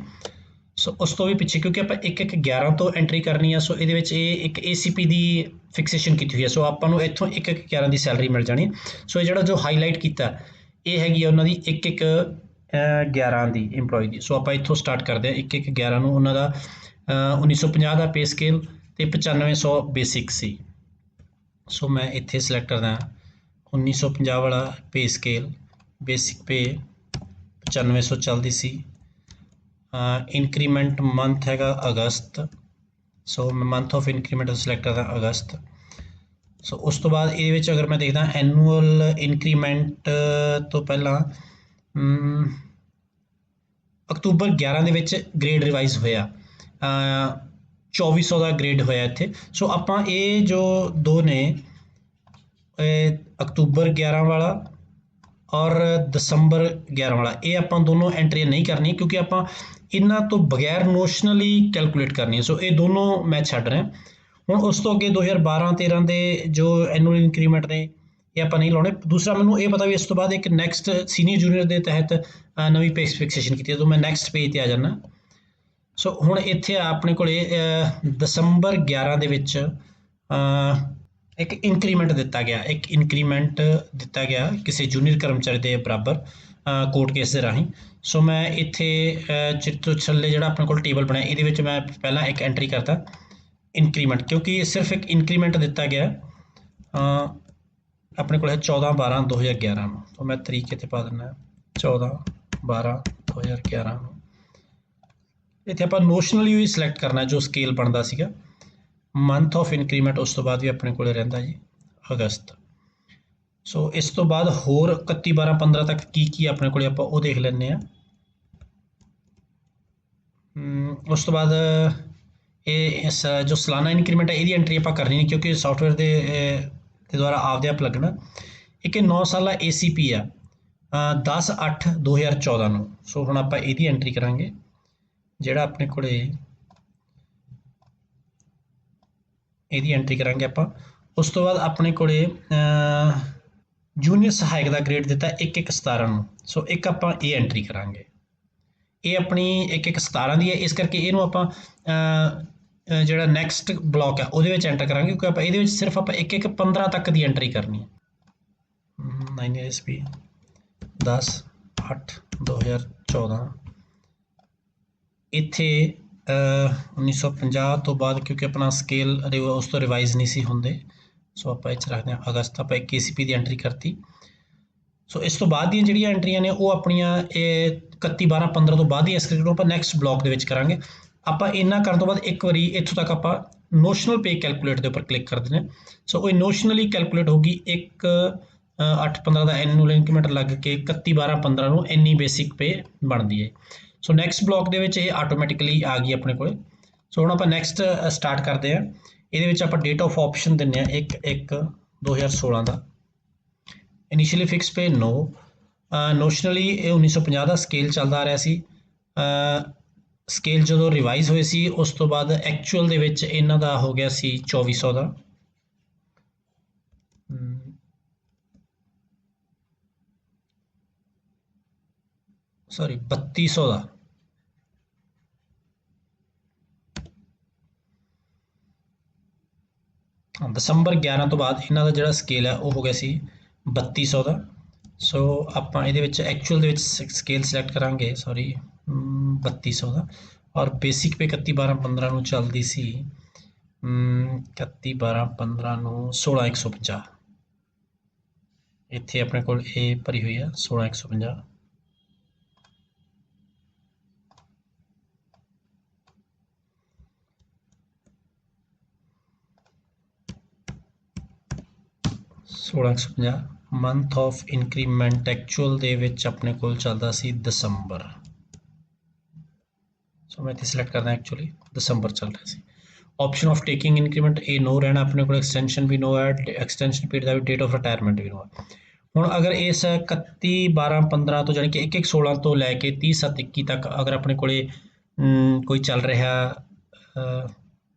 ਸੋ ਉਸ ਤੋਂ ਵੀ ਪਿੱਛੇ ਕਿਉਂਕਿ ਆਪਾਂ 1/1/11 ਤੋਂ ਐਂਟਰੀ ਕਰਨੀ ਆ। ਸੋ ਇਹਦੇ ਵਿੱਚ ਇਹ ਇੱਕ ACP ਦੀ ਫਿਕਸੇਸ਼ਨ ਕੀਤੀ ਹੋਈ ਹੈ। ਸੋ ਆਪਾਂ ਨੂੰ ਇੱਥੋਂ 1/1/11 ਦੀ ਸੈਲਰੀ ਮਿਲ ਜਾਣੀ। ਸੋ ਇਹ ਜਿਹੜਾ ਜੋ ਹਾਈਲਾਈਟ ਕੀਤਾ ਇਹ ਹੈਗੀ ਆ ਉਹਨਾਂ ਦੀ 1/1/11 ਦੀ ਇੰਪਲੋਈ ਦੀ। ਸੋ ਆਪਾਂ ਇੱਥੋਂ ਸਟਾਰਟ ਕਰਦੇ ਹਾਂ 1/1/11 ਨੂੰ। ਉਹਨਾਂ ਦਾ 1950 ਦਾ ਪੇ ਸਕੇਲ ਅਤੇ 9500 ਬੇਸਿਕ ਸੀ। ਸੋ ਮੈਂ ਇੱਥੇ ਸਿਲੈਕਟ ਕਰਦਾ 1950 ਵਾਲਾ ਪੇ ਸਕੇਲ, ਬੇਸਿਕ ਪੇ 9500 ਚੱਲਦੀ ਸੀ। ਇੰਕਰੀਮੈਂਟ ਮੰਥ ਹੈਗਾ ਅਗਸਤ। ਸੋ ਮੈਂ ਮੰਥ ਆਫ ਇੰਕਰੀਮੈਂਟ ਸਿਲੈਕਟ ਕਰਦਾ ਅਗਸਤ। ਸੋ ਉਸ ਤੋਂ ਬਾਅਦ ਇਹਦੇ ਵਿੱਚ ਅਗਰ ਮੈਂ ਦੇਖਦਾ ਐਨੂਅਲ ਇੰਕਰੀਮੈਂਟ ਤੋਂ ਪਹਿਲਾਂ ਅਕਤੂਬਰ 11 ਦੇ ਵਿੱਚ ਗ੍ਰੇਡ ਰਿਵਾਈਜ਼ ਹੋਇਆ, 2400 ਦਾ ਗ੍ਰੇਡ ਹੋਇਆ ਇੱਥੇ। ਸੋ ਆਪਾਂ ਇਹ ਜੋ ਦੋ ਨੇ ਅਕਤੂਬਰ 11 ਵਾਲਾ ਔਰ ਦਸੰਬਰ 11 ਵਾਲਾ, ਇਹ ਆਪਾਂ ਦੋਨੋਂ ਐਂਟਰੀਆਂ ਨਹੀਂ ਕਰਨੀਆਂ ਕਿਉਂਕਿ ਆਪਾਂ ਇਹਨਾਂ ਤੋਂ ਬਗੈਰ ਨੋਸ਼ਨਲੀ ਕੈਲਕੂਲੇਟ ਕਰਨੀ ਹੈ। ਸੋ ਇਹ ਦੋਨੋਂ ਮੈਂ ਛੱਡ ਰਿਹਾ। ਹੁਣ ਉਸ ਤੋਂ ਅੱਗੇ 2012-13 ਦੇ ਜੋ ਐਨੂਅਲ ਇੰਕਰੀਮੈਂਟ ਨੇ ਇਹ ਆਪਾਂ ਨਹੀਂ ਲਾਉਣੇ। ਦੂਸਰਾ ਮੈਨੂੰ ਇਹ ਪਤਾ ਵੀ ਇਸ ਤੋਂ ਬਾਅਦ ਇੱਕ ਨੈਕਸਟ ਸੀਨੀਅਰ ਜੂਨੀਅਰ ਦੇ ਤਹਿਤ ਨਵੀਂ ਪੇ ਫਿਕਸੇਸ਼ਨ ਕੀਤੀ ਹੈ। ਤਾਂ ਮੈਂ ਨੈਕਸਟ ਪੇਜ 'ਤੇ ਆ ਜਾਂਦਾ। ਸੋ ਹੁਣ ਇੱਥੇ ਆਪਣੇ ਕੋਲ ਦਸੰਬਰ 11 ਦੇ ਵਿੱਚ ਇੱਕ ਇੰਕਰੀਮੈਂਟ ਦਿੱਤਾ ਗਿਆ, ਕਿਸੇ ਜੂਨੀਅਰ ਕਰਮਚਾਰੀ ਦੇ ਬਰਾਬਰ ਕੋਰਟ ਕੇਸ ਦੇ ਰਾਹੀਂ। ਸੋ ਮੈਂ ਇੱਥੇ ਚਿੱਤੋ ਛੱਲੇ ਜਿਹੜਾ ਆਪਣੇ ਕੋਲ ਟੇਬਲ ਬਣਿਆ ਇਹਦੇ ਵਿੱਚ ਮੈਂ ਪਹਿਲਾਂ ਇੱਕ ਐਂਟਰੀ ਕਰਤਾ ਇੰਕਰੀਮੈਂਟ, ਕਿਉਂਕਿ ਸਿਰਫ ਇੱਕ ਇੰਕਰੀਮੈਂਟ ਦਿੱਤਾ ਗਿਆ ਆਪਣੇ ਕੋਲ ਹੈ 14/12/2011 ਨੂੰ। ਤਾਂ ਮੈਂ ਤਰੀਕ ਇੱਥੇ ਪਾ ਦਿੰਦਾ 14/12/2011 ਨੂੰ। ਇੱਥੇ ਆਪਾਂ ਨੋਸ਼ਨਲੀ ਵੀ ਸਿਲੈਕਟ ਕਰਨਾ ਜੋ ਸਕੇਲ ਬਣਦਾ ਸੀਗਾ। ਮੰਥ ਆਫ ਇੰਕਰੀਮੈਂਟ ਉਸ ਤੋਂ ਬਾਅਦ ਵੀ ਆਪਣੇ ਕੋਲ ਰਹਿੰਦਾ ਜੀ ਅਗਸਤ। ਸੋ ਇਸ ਤੋਂ ਬਾਅਦ ਹੋਰ 31/12/15 ਤੱਕ ਕੀ ਆਪਣੇ ਕੋਲ ਆਪਾਂ ਉਹ ਦੇਖ ਲੈਂਦੇ ਹਾਂ। ਉਸ ਤੋਂ ਬਾਅਦ ਇਹ ਜੋ ਸਾਲਾਨਾ ਇੰਕਰੀਮੈਂਟ ਹੈ ਇਹਦੀ ਐਂਟਰੀ ਆਪਾਂ ਕਰਨੀ ਨਹੀਂ ਕਿਉਂਕਿ ਸੌਫਟਵੇਅਰ ਦੇ ਦੁਆਰਾ ਆਪਦੇ ਆਪ ਲੱਗਣਾ। ਇੱਕ 9 ਸਾਲਾ ACP ਆ 10/8/2014 ਨੂੰ। ਸੋ ਹੁਣ ਆਪਾਂ ਇਹਦੀ ਐਂਟਰੀ ਕਰਾਂਗੇ ਜਿਹੜਾ ਆਪਣੇ ਕੋਲੇ ਇਹਦੀ ਐਂਟਰੀ ਕਰਾਂਗੇ ਆਪਾਂ। ਉਸ ਤੋਂ ਬਾਅਦ ਆਪਣੇ ਕੋਲੇ ਜੂਨੀਅਰ ਸਹਾਇਕ ਦਾ ਗ੍ਰੇਡ ਦਿੱਤਾ 1/1/17 ਨੂੰ। ਸੋ ਇੱਕ ਆਪਾਂ ਇਹ ਐਂਟਰੀ ਕਰਾਂਗੇ। ਇਹ ਆਪਣੀ 1/1/17 ਦੀ ਹੈ, ਇਸ ਕਰਕੇ ਇਹਨੂੰ ਆਪਾਂ ਜਿਹੜਾ ਨੈਕਸਟ ਬਲੋਕ ਹੈ ਉਹਦੇ ਵਿੱਚ ਐਂਟਰ ਕਰਾਂਗੇ ਕਿਉਂਕਿ ਆਪਾਂ ਇਹਦੇ ਵਿੱਚ ਸਿਰਫ ਆਪਾਂ 1/1/15 ਤੱਕ ਦੀ ਐਂਟਰੀ ਕਰਨੀ ਹੈ। 9 ASP 10/8/2014 ਇੱਥੇ 1950 ਤੋਂ ਬਾਅਦ ਕਿਉਂਕਿ ਆਪਣਾ ਸਕੇਲ ਉਸ ਤੋਂ ਰਿਵਾਈਜ਼ ਨਹੀਂ ਸੀ ਹੁੰਦੇ। ਸੋ ਆਪਾਂ ਇਹ 'ਚ ਰੱਖਦੇ ਹਾਂ ਅਗਸਤ। ਆਪਾਂ ਇੱਕ ACP ਦੀ ਐਂਟਰੀ ਕਰਤੀ। ਸੋ ਇਸ ਤੋਂ ਬਾਅਦ ਦੀਆਂ ਜਿਹੜੀਆਂ ਐਂਟਰੀਆਂ ਨੇ ਉਹ ਆਪਣੀਆਂ ਇਹ 31/12/15 ਤੋਂ ਬਾਅਦ ਹੀ ਇਸ ਕਰਕੇ ਆਪਾਂ ਨੈਕਸਟ ਬਲੋਕ ਦੇ ਵਿੱਚ ਕਰਾਂਗੇ। ਆਪਾਂ ਇੰਨਾ ਕਰਨ ਤੋਂ ਬਾਅਦ ਇੱਕ ਵਾਰੀ ਇੱਥੋਂ ਤੱਕ ਆਪਾਂ ਨੋਸ਼ਨਲ ਪੇ ਕੈਲਕੂਲੇਟ ਦੇ ਉੱਪਰ ਕਲਿੱਕ ਕਰ ਦਿੰਦੇ ਹਾਂ। ਸੋ ਉਹ ਨੋਸ਼ਨਲੀ ਕੈਲਕੂਲੇਟ ਹੋਊਗੀ 1/8/15 ਦਾ ਐਨੂਅਲ ਇੰਕਰੀਮੈਂਟ ਲੱਗ ਕੇ 31/12/15 ਨੂੰ ਇੰਨੀ ਬੇਸਿਕ ਪੇ ਬਣਦੀ ਹੈ। ਸੋ ਨੈਕਸਟ ਬਲੋਕ ਦੇ ਵਿੱਚ ਇਹ ਆਟੋਮੈਟਿਕਲੀ ਆ ਗਈ ਆਪਣੇ ਕੋਲੇ। ਸੋ ਹੁਣ ਆਪਾਂ ਨੈਕਸਟ ਸਟਾਰਟ ਕਰਦੇ ਹਾਂ। ਇਹਦੇ ਵਿੱਚ ਆਪਾਂ ਡੇਟ ਆਫ ਆਪਸ਼ਨ ਦਿੰਦੇ ਹਾਂ 1/1/2016 ਦਾ। ਇਨੀਸ਼ੀਅਲੀ ਫਿਕਸ ਪੇ ਨੋ। ਨੋਸ਼ਨਲੀ ਇਹ 1950 ਦਾ ਸਕੇਲ ਚੱਲਦਾ ਆ ਰਿਹਾ ਸੀ। ਸਕੇਲ ਜਦੋਂ ਰਿਵਾਈਜ਼ ਹੋਏ ਸੀ ਉਸ ਤੋਂ ਬਾਅਦ ਐਕਚੁਅਲ ਦੇ ਵਿੱਚ ਇਹਨਾਂ ਦਾ ਹੋ ਗਿਆ ਸੀ 2400 ਦਾ। ਸੌਰੀ 3200 ਦਾ। ਦਸੰਬਰ 11 ਤੋਂ ਬਾਅਦ ਇਹਨਾਂ ਦਾ ਜਿਹੜਾ ਸਕੇਲ ਹੈ ਉਹ ਹੋ ਗਿਆ ਸੀ 3200 ਦਾ। ਸੋ ਆਪਾਂ ਇਹਦੇ ਵਿੱਚ ਐਕਚੁਅਲ ਦੇ ਵਿੱਚ ਸਕੇਲ ਸਿਲੈਕਟ ਕਰਾਂਗੇ 3200 ਦਾ और बेसिक पे 31/12/15 ਨੂੰ ਚੱਲਦੀ ਸੀ 31/12/15 ਨੂੰ 16,150। ਇੱਥੇ ਆਪਣੇ ਕੋਲ ਇਹ ਭਰੀ ਹੋਈ ਆ 16,150। ਮੰਥ ਆਫ ਇਨਕਰੀਮੈਂਟ ਐਕਚੁਅਲ ਦੇ ਵਿੱਚ ਆਪਣੇ ਕੋਲ ਚੱਲਦਾ ਸੀ ਦਸੰਬਰ। ਸੋ ਮੈਂ ਇੱਥੇ ਸਿਲੈਕਟ ਕਰਦਾ ਐਕਚੁਅਲੀ ਦਸੰਬਰ ਚੱਲ ਰਿਹਾ ਸੀ। ਆਪਸ਼ਨ ਆਫ ਟੇਕਿੰਗ ਇਨਕਰੀਮੈਂਟ ਇਹ ਨੋ ਰਹਿਣਾ ਆਪਣੇ ਕੋਲ, ਐਕਸਟੈਂਸ਼ਨ ਵੀ ਨੋ ਹੈ, ਐਕਸਟੈਂਸ਼ਨ ਪੀਰੀਅਡ ਦਾ ਵੀ, ਡੇਟ ਆਫ ਰਿਟਾਇਰਮੈਂਟ ਵੀ ਨੋ ਹੈ। ਹੁਣ ਅਗਰ ਇਸ 31/12/15 ਤੋਂ ਜਾਣੀ ਕਿ 1/1/16 ਤੋਂ ਲੈ ਕੇ 30/7/21 ਤੱਕ ਅਗਰ ਆਪਣੇ ਕੋਲੇ ਕੋਈ ਚੱਲ ਰਿਹਾ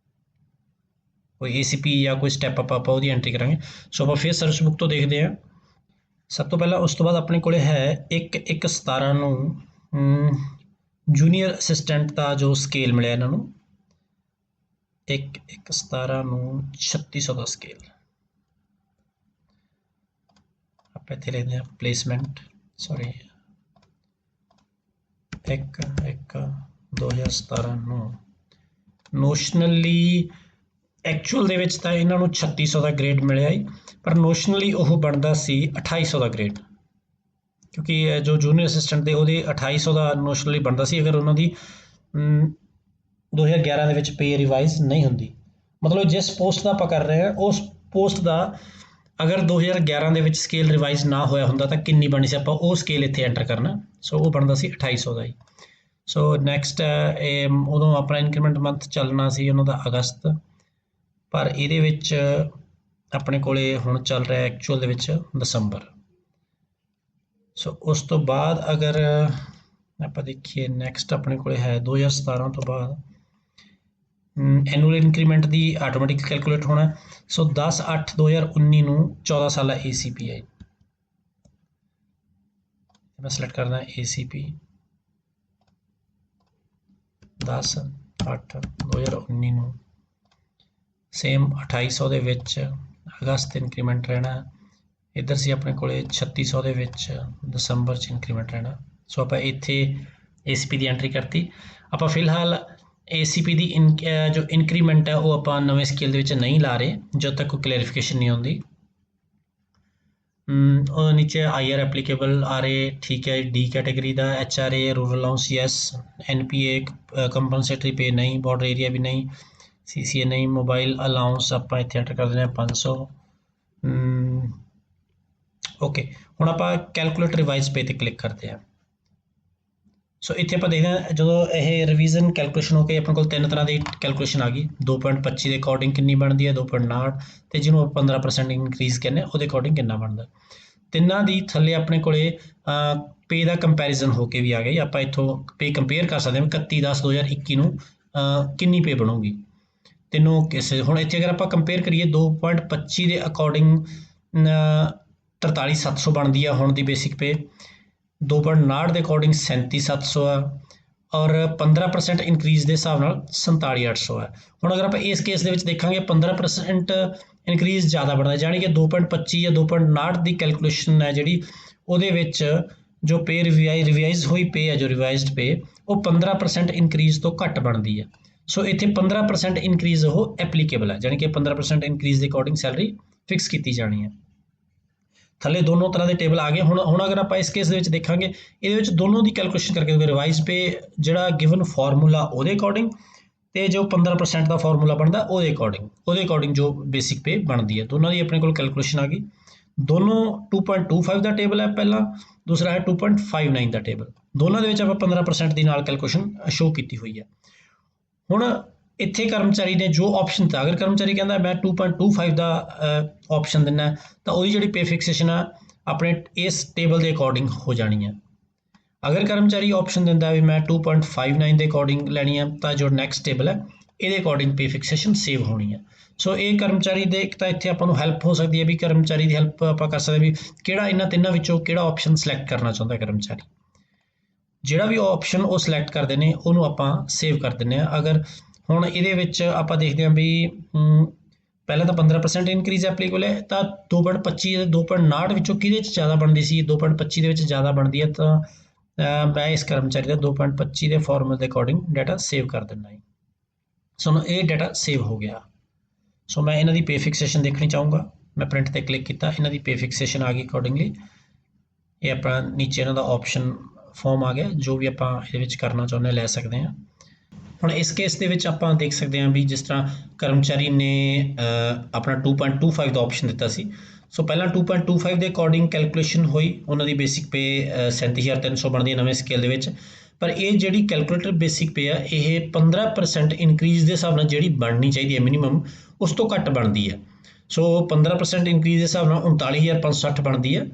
ਕੋਈ ACP ਜਾਂ ਕੋਈ ਸਟੈਪ ਅਪ ਆਪਾਂ ਉਹਦੀ ਐਂਟਰੀ ਕਰਾਂਗੇ। ਸੋ ਆਪਾਂ ਫਿਰ ਸਰਚ ਬੁੱਕ ਤੋਂ ਦੇਖਦੇ ਹਾਂ। ਸਭ ਤੋਂ ਪਹਿਲਾਂ ਉਸ ਤੋਂ ਬਾਅਦ ਆਪਣੇ ਕੋਲੇ ਹੈ 1/1/17 ਨੂੰ ਜੂਨੀਅਰ ਅਸਿਸਟੈਂਟ ਦਾ ਜੋ ਸਕੇਲ ਮਿਲਿਆ ਇਹਨਾਂ ਨੂੰ 1/1/17 ਨੂੰ 3600 ਦਾ ਸਕੇਲ। ਆਪਾਂ ਇੱਥੇ ਲਿਖਦੇ ਹਾਂ ਪਲੇਸਮੈਂਟ 1/1/2017 ਨੂੰ ਨੋਸ਼ਨਲੀ ਐਕਚੁਅਲ ਦੇ ਵਿੱਚ ਤਾਂ ਇਹਨਾਂ ਨੂੰ 3600 ਦਾ ਗ੍ਰੇਡ ਮਿਲਿਆ ਹੀ, ਪਰ ਨੋਸ਼ਨਲੀ ਉਹ ਬਣਦਾ ਸੀ 2800 ਦਾ ਗ੍ਰੇਡ, ਕਿਉਂਕਿ ਜੋ ਜੂਨੀਅਰ ਅਸਿਸਟੈਂਟ ਦੇ ਉਹਦੇ 2800 ਦਾ ਨੋਸ਼ਨਲੀ ਬਣਦਾ ਸੀ ਅਗਰ ਉਹਨਾਂ ਦੀ 2011 ਦੇ ਵਿੱਚ ਪੇ ਰਿਵਾਈਜ਼ ਨਹੀਂ ਹੁੰਦੀ। ਮਤਲਬ ਜਿਸ ਪੋਸਟ ਦਾ ਆਪਾਂ ਕਰ ਰਹੇ ਹਾਂ ਉਸ ਪੋਸਟ ਦਾ ਅਗਰ 2011 ਦੇ ਵਿੱਚ ਸਕੇਲ ਰਿਵਾਈਜ਼ ਨਾ ਹੋਇਆ ਹੁੰਦਾ ਤਾਂ ਕਿੰਨੀ ਬਣੀ ਸੀ, ਆਪਾਂ ਉਹ ਸਕੇਲ ਇੱਥੇ ਐਂਟਰ ਕਰਨਾ। ਸੋ ਉਹ ਬਣਦਾ ਸੀ 2800 ਦਾ ਹੀ। ਸੋ ਨੈਕਸਟ ਉਦੋਂ ਆਪਣਾ ਇਨਕਰੀਮੈਂਟ ਮੰਥ ਚੱਲਣਾ ਸੀ ਉਹਨਾਂ ਦਾ ਅਗਸਤ, ਪਰ ਇਹਦੇ ਵਿੱਚ ਆਪਣੇ ਕੋਲੇ ਹੁਣ ਚੱਲ ਰਿਹਾ ਐਕਚੁਅਲ ਦੇ ਵਿੱਚ ਦਸੰਬਰ। ਸੋ ਉਸ ਤੋਂ ਬਾਅਦ ਅਗਰ ਆਪਾਂ ਦੇਖੀਏ ਨੈਕਸਟ ਆਪਣੇ ਕੋਲੇ ਹੈ 2017 ਤੋਂ ਬਾਅਦ ਐਨੂਅਲ ਇਨਕਰੀਮੈਂਟ ਦੀ ਆਟੋਮੈਟਿਕ ਕੈਲਕੂਲੇਟ ਹੋਣਾ। ਸੋ 10/8/2019 ਨੂੰ 14 ਸਾਲਾ ACP ਹੈ। ਮੈਂ ਸਿਲੈਕਟ ਕਰਦਾ ACP 10/8/2019 ਨੂੰ ਸੇਮ 2800 ਦੇ ਵਿੱਚ ਅਗਸਤ ਇਨਕਰੀਮੈਂਟ ਰਹਿਣਾ। ਇੱਧਰ ਸੀ ਆਪਣੇ ਕੋਲੇ 3600 ਦੇ ਵਿੱਚ ਦਸੰਬਰ 'ਚ ਇਨਕਰੀਮੈਂਟ ਰਹਿਣਾ। ਸੋ ਆਪਾਂ ਇੱਥੇ ACP ਦੀ ਐਂਟਰੀ ਕਰਤੀ। ਆਪਾਂ ਫਿਲਹਾਲ ACP ਦੀ ਜੋ ਇਨਕਰੀਮੈਂਟ ਹੈ ਉਹ ਆਪਾਂ ਨਵੇਂ ਸਕੇਲ ਦੇ ਵਿੱਚ ਨਹੀਂ ਲਾ ਰਹੇ ਜਦ ਤੱਕ ਕੋਈ ਕਲੈਰੀਫਿਕੇਸ਼ਨ ਨਹੀਂ ਆਉਂਦੀ। ਉਹ ਨੀਚੇ IR ਐਪਲੀਕੇਬਲ ਆ ਰਹੇ, ਠੀਕ ਹੈ। D ਕੈਟੇਗਰੀ ਦਾ HRA rural allowance yes, NPA ਕੰਪਨਸੇਟਰੀ ਪੇ ਨਹੀਂ, ਬਾਰਡਰ ਏਰੀਆ ਵੀ ਨਹੀਂ, CCA ਨਹੀਂ, ਮੋਬਾਈਲ ਅਲਾਊਂਸ ਆਪਾਂ ਇੱਥੇ ਐਂਟਰ ਕਰ ਦਿੰਦੇ ਹਾਂ 500। ਓਕੇ, ਹੁਣ ਆਪਾਂ ਕੈਲਕੂਲੇਟ ਰਿਵਾਈਜ਼ ਪੇ 'ਤੇ ਕਲਿੱਕ ਕਰਦੇ ਹਾਂ। ਸੋ ਇੱਥੇ ਆਪਾਂ ਦੇਖਦੇ ਹਾਂ ਜਦੋਂ ਇਹ ਰਿਵੀਜ਼ਨ ਕੈਲਕੂਲੇਸ਼ਨ ਹੋ ਕੇ ਆਪਣੇ ਕੋਲ ਤਿੰਨ ਤਰ੍ਹਾਂ ਦੀ ਕੈਲਕੂਲੇਸ਼ਨ ਆ ਗਈ। 2.25 ਦੇ ਅਕੋਰਡਿੰਗ ਕਿੰਨੀ ਬਣਦੀ ਹੈ, 2.59 ਅਤੇ ਜਿਹਨੂੰ 15% ਇਨਕਰੀਜ਼ ਕਹਿੰਦੇ ਉਹਦੇ ਅਕੋਰਡਿੰਗ ਕਿੰਨਾ ਬਣਦਾ। ਤਿੰਨਾਂ ਦੀ ਥੱਲੇ ਆਪਣੇ ਕੋਲੇ ਪੇ ਦਾ ਕੰਪੈਰੀਜ਼ਨ ਹੋ ਕੇ ਵੀ ਆ ਗਈ। ਆਪਾਂ ਇੱਥੋਂ ਪੇ ਕੰਪੇਅਰ ਕਰ ਸਕਦੇ ਹਾਂ 31/10/2021 ਨੂੰ ਕਿੰਨੀ ਪੇ ਬਣੂਗੀ ਤਿੰਨੋਂ ਕਿਸੇ। ਹੁਣ ਇੱਥੇ ਅਗਰ ਆਪਾਂ ਕੰਪੇਅਰ ਕਰੀਏ 2.25 ਦੇ ਅਕੋਰਡਿੰਗ 43,700 ਬਣਦੀ ਆ ਹੁਣ ਦੀ ਬੇਸਿਕ ਪੇ, 2.59 ਦੇ ਅਕੋਰਡਿੰਗ 37,700 ਆ, ਔਰ 15% ਇਨਕਰੀਜ਼ ਦੇ ਹਿਸਾਬ ਨਾਲ 47,800 ਹੈ। ਹੁਣ ਅਗਰ ਆਪਾਂ ਇਸ ਕੇਸ ਦੇ ਵਿੱਚ ਦੇਖਾਂਗੇ 15% ਇਨਕਰੀਜ਼ ਜ਼ਿਆਦਾ ਬਣਦਾ, ਜਾਣੀ ਕਿ 2.25 ਜਾਂ 2.59 ਦੀ ਕੈਲਕੂਲੇਸ਼ਨ ਹੈ ਜਿਹੜੀ ਉਹਦੇ ਵਿੱਚ ਜੋ ਪੇ ਰਿਵਾਈਜ਼ ਹੋਈ ਪੇ ਹੈ, ਜੋ ਰਿਵਾਈਜ਼ਡ ਪੇ ਉਹ 15% ਇਨਕਰੀਜ਼ ਤੋਂ ਘੱਟ ਬਣਦੀ ਹੈ। ਸੋ ਇੱਥੇ 15% ਇਨਕਰੀਜ਼ ਉਹ ਐਪਲੀਕੇਬਲ ਹੈ, ਜਾਣੀ ਕਿ 15% ਇਨਕਰੀਜ਼ ਦੇ ਅਕੋਰਡਿੰਗ ਸੈਲਰੀ ਫਿਕਸ ਕੀਤੀ ਜਾਣੀ ਹੈ। ਥੱਲੇ ਦੋਨੋਂ ਤਰ੍ਹਾਂ ਦੇ ਟੇਬਲ ਆ ਗਏ। ਹੁਣ ਅਗਰ ਆਪਾਂ ਇਸ ਕੇਸ ਦੇ ਵਿੱਚ ਦੇਖਾਂਗੇ ਇਹਦੇ ਵਿੱਚ ਦੋਨੋਂ ਦੀ ਕੈਲਕੂਲੇਸ਼ਨ ਕਰਕੇ ਰਿਵਾਈਜ਼ ਪੇ ਜਿਹੜਾ ਗਿਵਨ ਫਾਰਮੂਲਾ ਉਹਦੇ ਅਕੋਰਡਿੰਗ ਅਤੇ ਜੋ 15% ਦਾ ਫਾਰਮੂਲਾ ਬਣਦਾ ਉਹਦੇ ਅਕੋਰਡਿੰਗ ਜੋ ਬੇਸਿਕ ਪੇ ਬਣਦੀ ਹੈ, ਦੋਨਾਂ ਦੀ ਆਪਣੇ ਕੋਲ ਕੈਲਕੂਲੇਸ਼ਨ ਆ ਗਈ। ਦੋਨੋਂ 2.25 ਦਾ ਟੇਬਲ ਹੈ ਪਹਿਲਾ, ਦੂਸਰਾ ਹੈ 2.59 ਦਾ ਟੇਬਲ। ਦੋਨਾਂ ਦੇ ਵਿੱਚ ਆਪਾਂ 15% ਦੀ ਨਾਲ ਕੈਲਕੂਲੇਸ਼ਨ ਸ਼ੋ ਕੀਤੀ ਹੋਈ ਹੈ। ਹੁਣ ਇੱਥੇ ਕਰਮਚਾਰੀ ਨੇ ਜੋ ਆਪਸ਼ਨ ਦਿੱਤਾ, ਅਗਰ ਕਰਮਚਾਰੀ ਕਹਿੰਦਾ ਮੈਂ 2.25 ਦਾ ਆਪਸ਼ਨ ਦਿੰਦਾ ਤਾਂ ਉਹਦੀ ਜਿਹੜੀ ਪੇ ਫਿਕਸੇਸ਼ਨ ਆ ਆਪਣੇ ਇਸ ਟੇਬਲ ਦੇ ਅਕੋਰਡਿੰਗ ਹੋ ਜਾਣੀ ਹੈ। ਅਗਰ ਕਰਮਚਾਰੀ ਆਪਸ਼ਨ ਦਿੰਦਾ ਵੀ ਮੈਂ 2.59 ਦੇ ਅਕੋਰਡਿੰਗ ਲੈਣੀ ਹੈ ਤਾਂ ਜੋ ਨੈਕਸਟ ਟੇਬਲ ਹੈ ਇਹਦੇ ਅਕੋਰਡਿੰਗ ਪੇ ਫਿਕਸੇਸ਼ਨ ਸੇਵ ਹੋਣੀ ਹੈ। ਸੋ ਇਹ ਕਰਮਚਾਰੀ ਦੇ ਇੱਕ ਤਾਂ ਇੱਥੇ ਆਪਾਂ ਨੂੰ ਹੈਲਪ ਹੋ ਸਕਦੀ ਹੈ ਵੀ ਕਰਮਚਾਰੀ ਦੀ ਹੈਲਪ ਆਪਾਂ ਕਰ ਸਕਦੇ ਵੀ ਕਿਹੜਾ ਇਹਨਾਂ ਤਿੰਨਾਂ ਵਿੱਚੋਂ ਕਿਹੜਾ ਆਪਸ਼ਨ ਸਿਲੈਕਟ ਕਰਨਾ ਚਾਹੁੰਦਾ ਕਰਮਚਾਰੀ। ਜਿਹੜਾ ਵੀ ਆਪਸ਼ਨ ਉਹ ਸਿਲੈਕਟ ਕਰਦੇ ਨੇ ਉਹਨੂੰ ਆਪਾਂ ਸੇਵ ਕਰ ਦਿੰਦੇ ਹਾਂ। ਅਗਰ ਹੁਣ ਇਹਦੇ ਵਿੱਚ ਆਪਾਂ ਦੇਖਦੇ ਹਾਂ ਵੀ ਪਹਿਲਾਂ ਤਾਂ 15% ਇਨਕਰੀਜ਼ ਐਪਲੀਕੇਬਲ ਹੈ ਤਾਂ 2.25 2.59 ਵਿੱਚੋਂ ਕਿਹਦੇ 'ਚ ਜ਼ਿਆਦਾ ਬਣਦੀ ਸੀ, 2.25 ਦੇ ਵਿੱਚ ਜ਼ਿਆਦਾ ਬਣਦੀ ਹੈ ਤਾਂ मैं इस कर्मचारी का 2.25 के फॉर्मूले के अकॉर्डिंग डाटा सेव कर देना है। सो ये डाटा सेव हो गया। सो मैं इन्हों की पे फिक्सेशन देखनी चाहूँगा। मैं प्रिंट पर क्लिक किया, इन्हों की पे फिक्सेशन आ गई अकॉर्डिंगली। ये अपना नीचे इन्हों का ऑप्शन फॉर्म आ गया, जो भी आप ये करना चाहते ले सकते हैं। ਹੁਣ ਇਸ ਕੇਸ ਦੇ ਵਿੱਚ ਆਪਾਂ ਦੇਖ ਸਕਦੇ ਹਾਂ ਵੀ ਜਿਸ ਤਰ੍ਹਾਂ ਕਰਮਚਾਰੀ ਨੇ ਆਪਣਾ 2.25 ਦਾ ਆਪਸ਼ਨ ਦਿੱਤਾ ਸੀ। ਸੋ ਪਹਿਲਾਂ 2.25 ਦੇ ਅਕੋਰਡਿੰਗ ਕੈਲਕੂਲੇਸ਼ਨ ਹੋਈ, ਉਹਨਾਂ ਦੀ ਬੇਸਿਕ ਪੇ 37,300 ਬਣਦੀ ਹੈ ਨਵੇਂ ਸਕੇਲ ਦੇ ਵਿੱਚ। ਪਰ ਇਹ ਜਿਹੜੀ ਕੈਲਕੂਲੇਟਰ ਬੇਸਿਕ ਪੇ ਆ, ਇਹ 15% ਇਨਕਰੀਜ਼ ਦੇ ਹਿਸਾਬ ਨਾਲ ਜਿਹੜੀ ਬਣਨੀ ਚਾਹੀਦੀ ਹੈ ਮਿਨੀਮਮ, ਉਸ ਤੋਂ ਘੱਟ ਬਣਦੀ ਹੈ। ਸੋ 15% ਇਨਕਰੀਜ਼ ਦੇ ਹਿਸਾਬ ਨਾਲ 39,560 ਬਣਦੀ ਹੈ,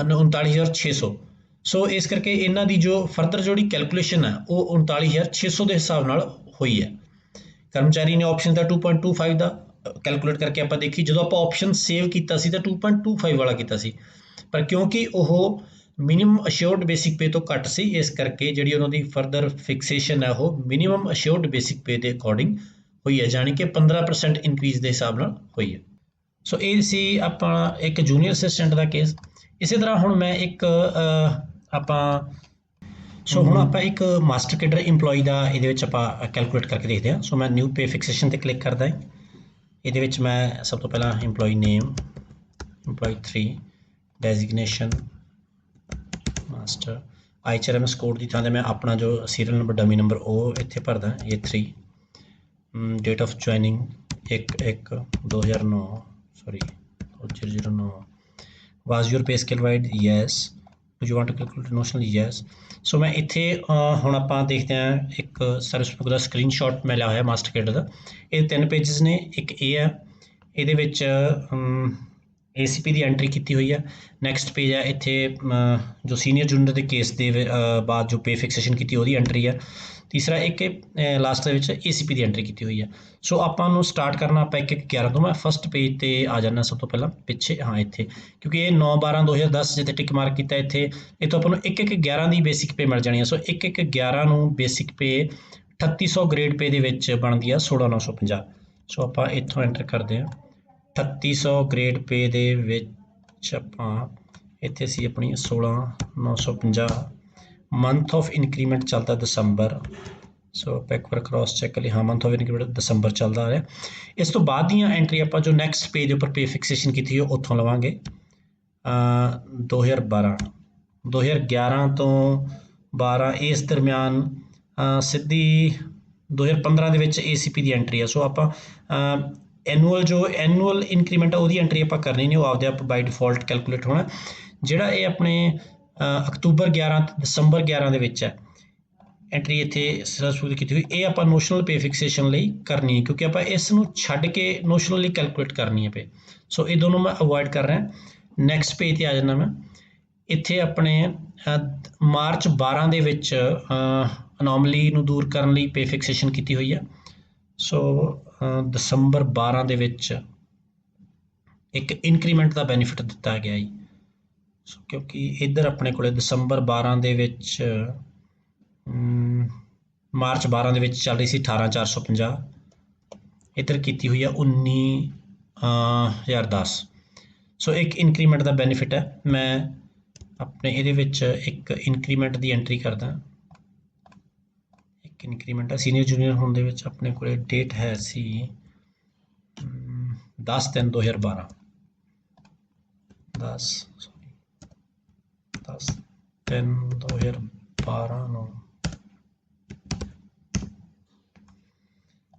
39,600। सो इस करके इन्हों की जो फर्दर जो कैलकुलेशन है वो 39,600 के हिसाब नाल हुई है। कर्मचारी ने ऑप्शन था 2.25 का कैलकुलेट करके आप देखी, जो आप ऑप्शन सेव किया तो 2.25 वाला किया सी, पर क्योंकि वो मिनीमम अश्योर्ड बेसिक पे तो घट सी, इस करके जी उन्होंने फर्दर फिक्सेशन है वो मिनीमम अश्योर्ड बेसिक पे के अकॉर्डिंग हुई है, जानी कि 15% इनक्रीज के हिसाब नाल हुई है। सो ये सी अपना एक जूनीयर असिस्टेंट का केस। इसी तरह हुण मैं एक ਆਪਾਂ सो ਹੁਣ ਆਪਾਂ ਇੱਕ ਮਾਸਟਰ ਕੇਡਰ ਇੰਪਲੋਈ ਦਾ ਇਹਦੇ ਵਿੱਚ ਆਪਾਂ ਕੈਲਕੂਲੇਟ ਕਰਕੇ ਦੇਖਦੇ ਹਾਂ। ਸੋ ਮੈਂ ਨਿਊ ਪੇ ਫਿਕਸੇਸ਼ਨ ਤੇ ਕਲਿੱਕ ਕਰਦਾ ਹਾਂ। ਇਹਦੇ ਵਿੱਚ ਮੈਂ ਸਭ ਤੋਂ ਪਹਿਲਾਂ employee name, employee 3, designation master, IHRMS code ਦੀ ਥਾਂ ਤੇ ਮੈਂ ਆਪਣਾ ਜੋ ਸੀਰੀਅਲ ਨੰਬਰ ਡਮੀ ਨੰਬਰ ਉਹ ਇੱਥੇ ਭਰਦਾ, ਇਹ 3, date of joining 1/1/2009, sorry 2009, was your pay scale wide, yes, you want to calculate notional, yes। सो मैं इत्थे हुण आपां देखते हैं एक सर्विस बुक का स्क्रीनशॉट मैं लिया होया मास्टर केडर का। ये 3 पेजेस ने, एक ये है, ये विच ACP की एंट्री की हुई है। नैक्सट पेज है इत्थे जो सीनियर जूनियर के केस के बाद जो पे फिक्सेशन की वो एंट्री है। तीसरा एक लास्ट ACP की एंट्री की हुई है। सो आपां नूं स्टार्ट करना आप 1/1/11 तो मैं फस्ट पेज पर आ जाना सब तो पहला पिछे, हाँ इत्थे, क्योंकि ये 9/12/2010 जिते टिक मार्क किया इत्थे, इतों आपां नूं 1/1/11 की बेसिक पे मिल जानी है। सो 1/1/11 नूं बेसिक पे 3800 ग्रेड पे दे विच बनदी है 16,950। सो आपां इत्थों एंटर करते हैं 3800 ग्रेड पे दे विच आपां इत्थे सी अपनी 16,950। मंथ ऑफ इंक्रीमेंट चलता दिसंबर। सो एक बार क्रॉस चेक कर लिया, हाँ मंथ ऑफ इंक्रीमेंट दिसंबर चलता है। इस तो बाद दी एंट्री आप जो नैक्सट पेज उपर पे फिक्सेशन की थी उत्थों लवांगे 2011 तो 12 इस दरम्यान सीधी 2015 के ACP की एंट्री है। सो आप एनुअल इंक्रीमेंट वो एंट्री आप करनी नहीं, वो आपदे आप बाय डिफॉल्ट कैलकुलेट होना। जिहड़ा ये अपने अक्तूबर 11 दिसंबर 11 के विच है एंट्री इत्थे सक्सैसफुल की हुई, ये आप नोशनल पे फिक्सेशन लई करनी है, क्योंकि आप इसनूं छड्ड के नोशनली कैलकुलेट करनी है पे। सो ये दोनों मैं अवॉइड कर रहा। नैक्सट पेज पर आ जाना मैं, इत्थे अपने मार्च 12 के विच अनोमली नूं दूर करने लई पे फिक्सेशन की हुई है। सो दिसंबर 12 के विच एक इंक्रीमेंट का बेनीफिट दिता गया है। सो क्योंकि इधर अपने को दिसंबर 12 के विच मार्च 12 के चल रही सी 18,450, इधर की हुई है 19,010। सो एक इंक्रीमेंट का बेनीफिट है। मैं अपने ये एक इंक्रीमेंट की एंट्री करदा, एक इंक्रीमेंट है सीनियर जूनियर होने के अपने को डेट है सी 10/3/2012, 10/3/2012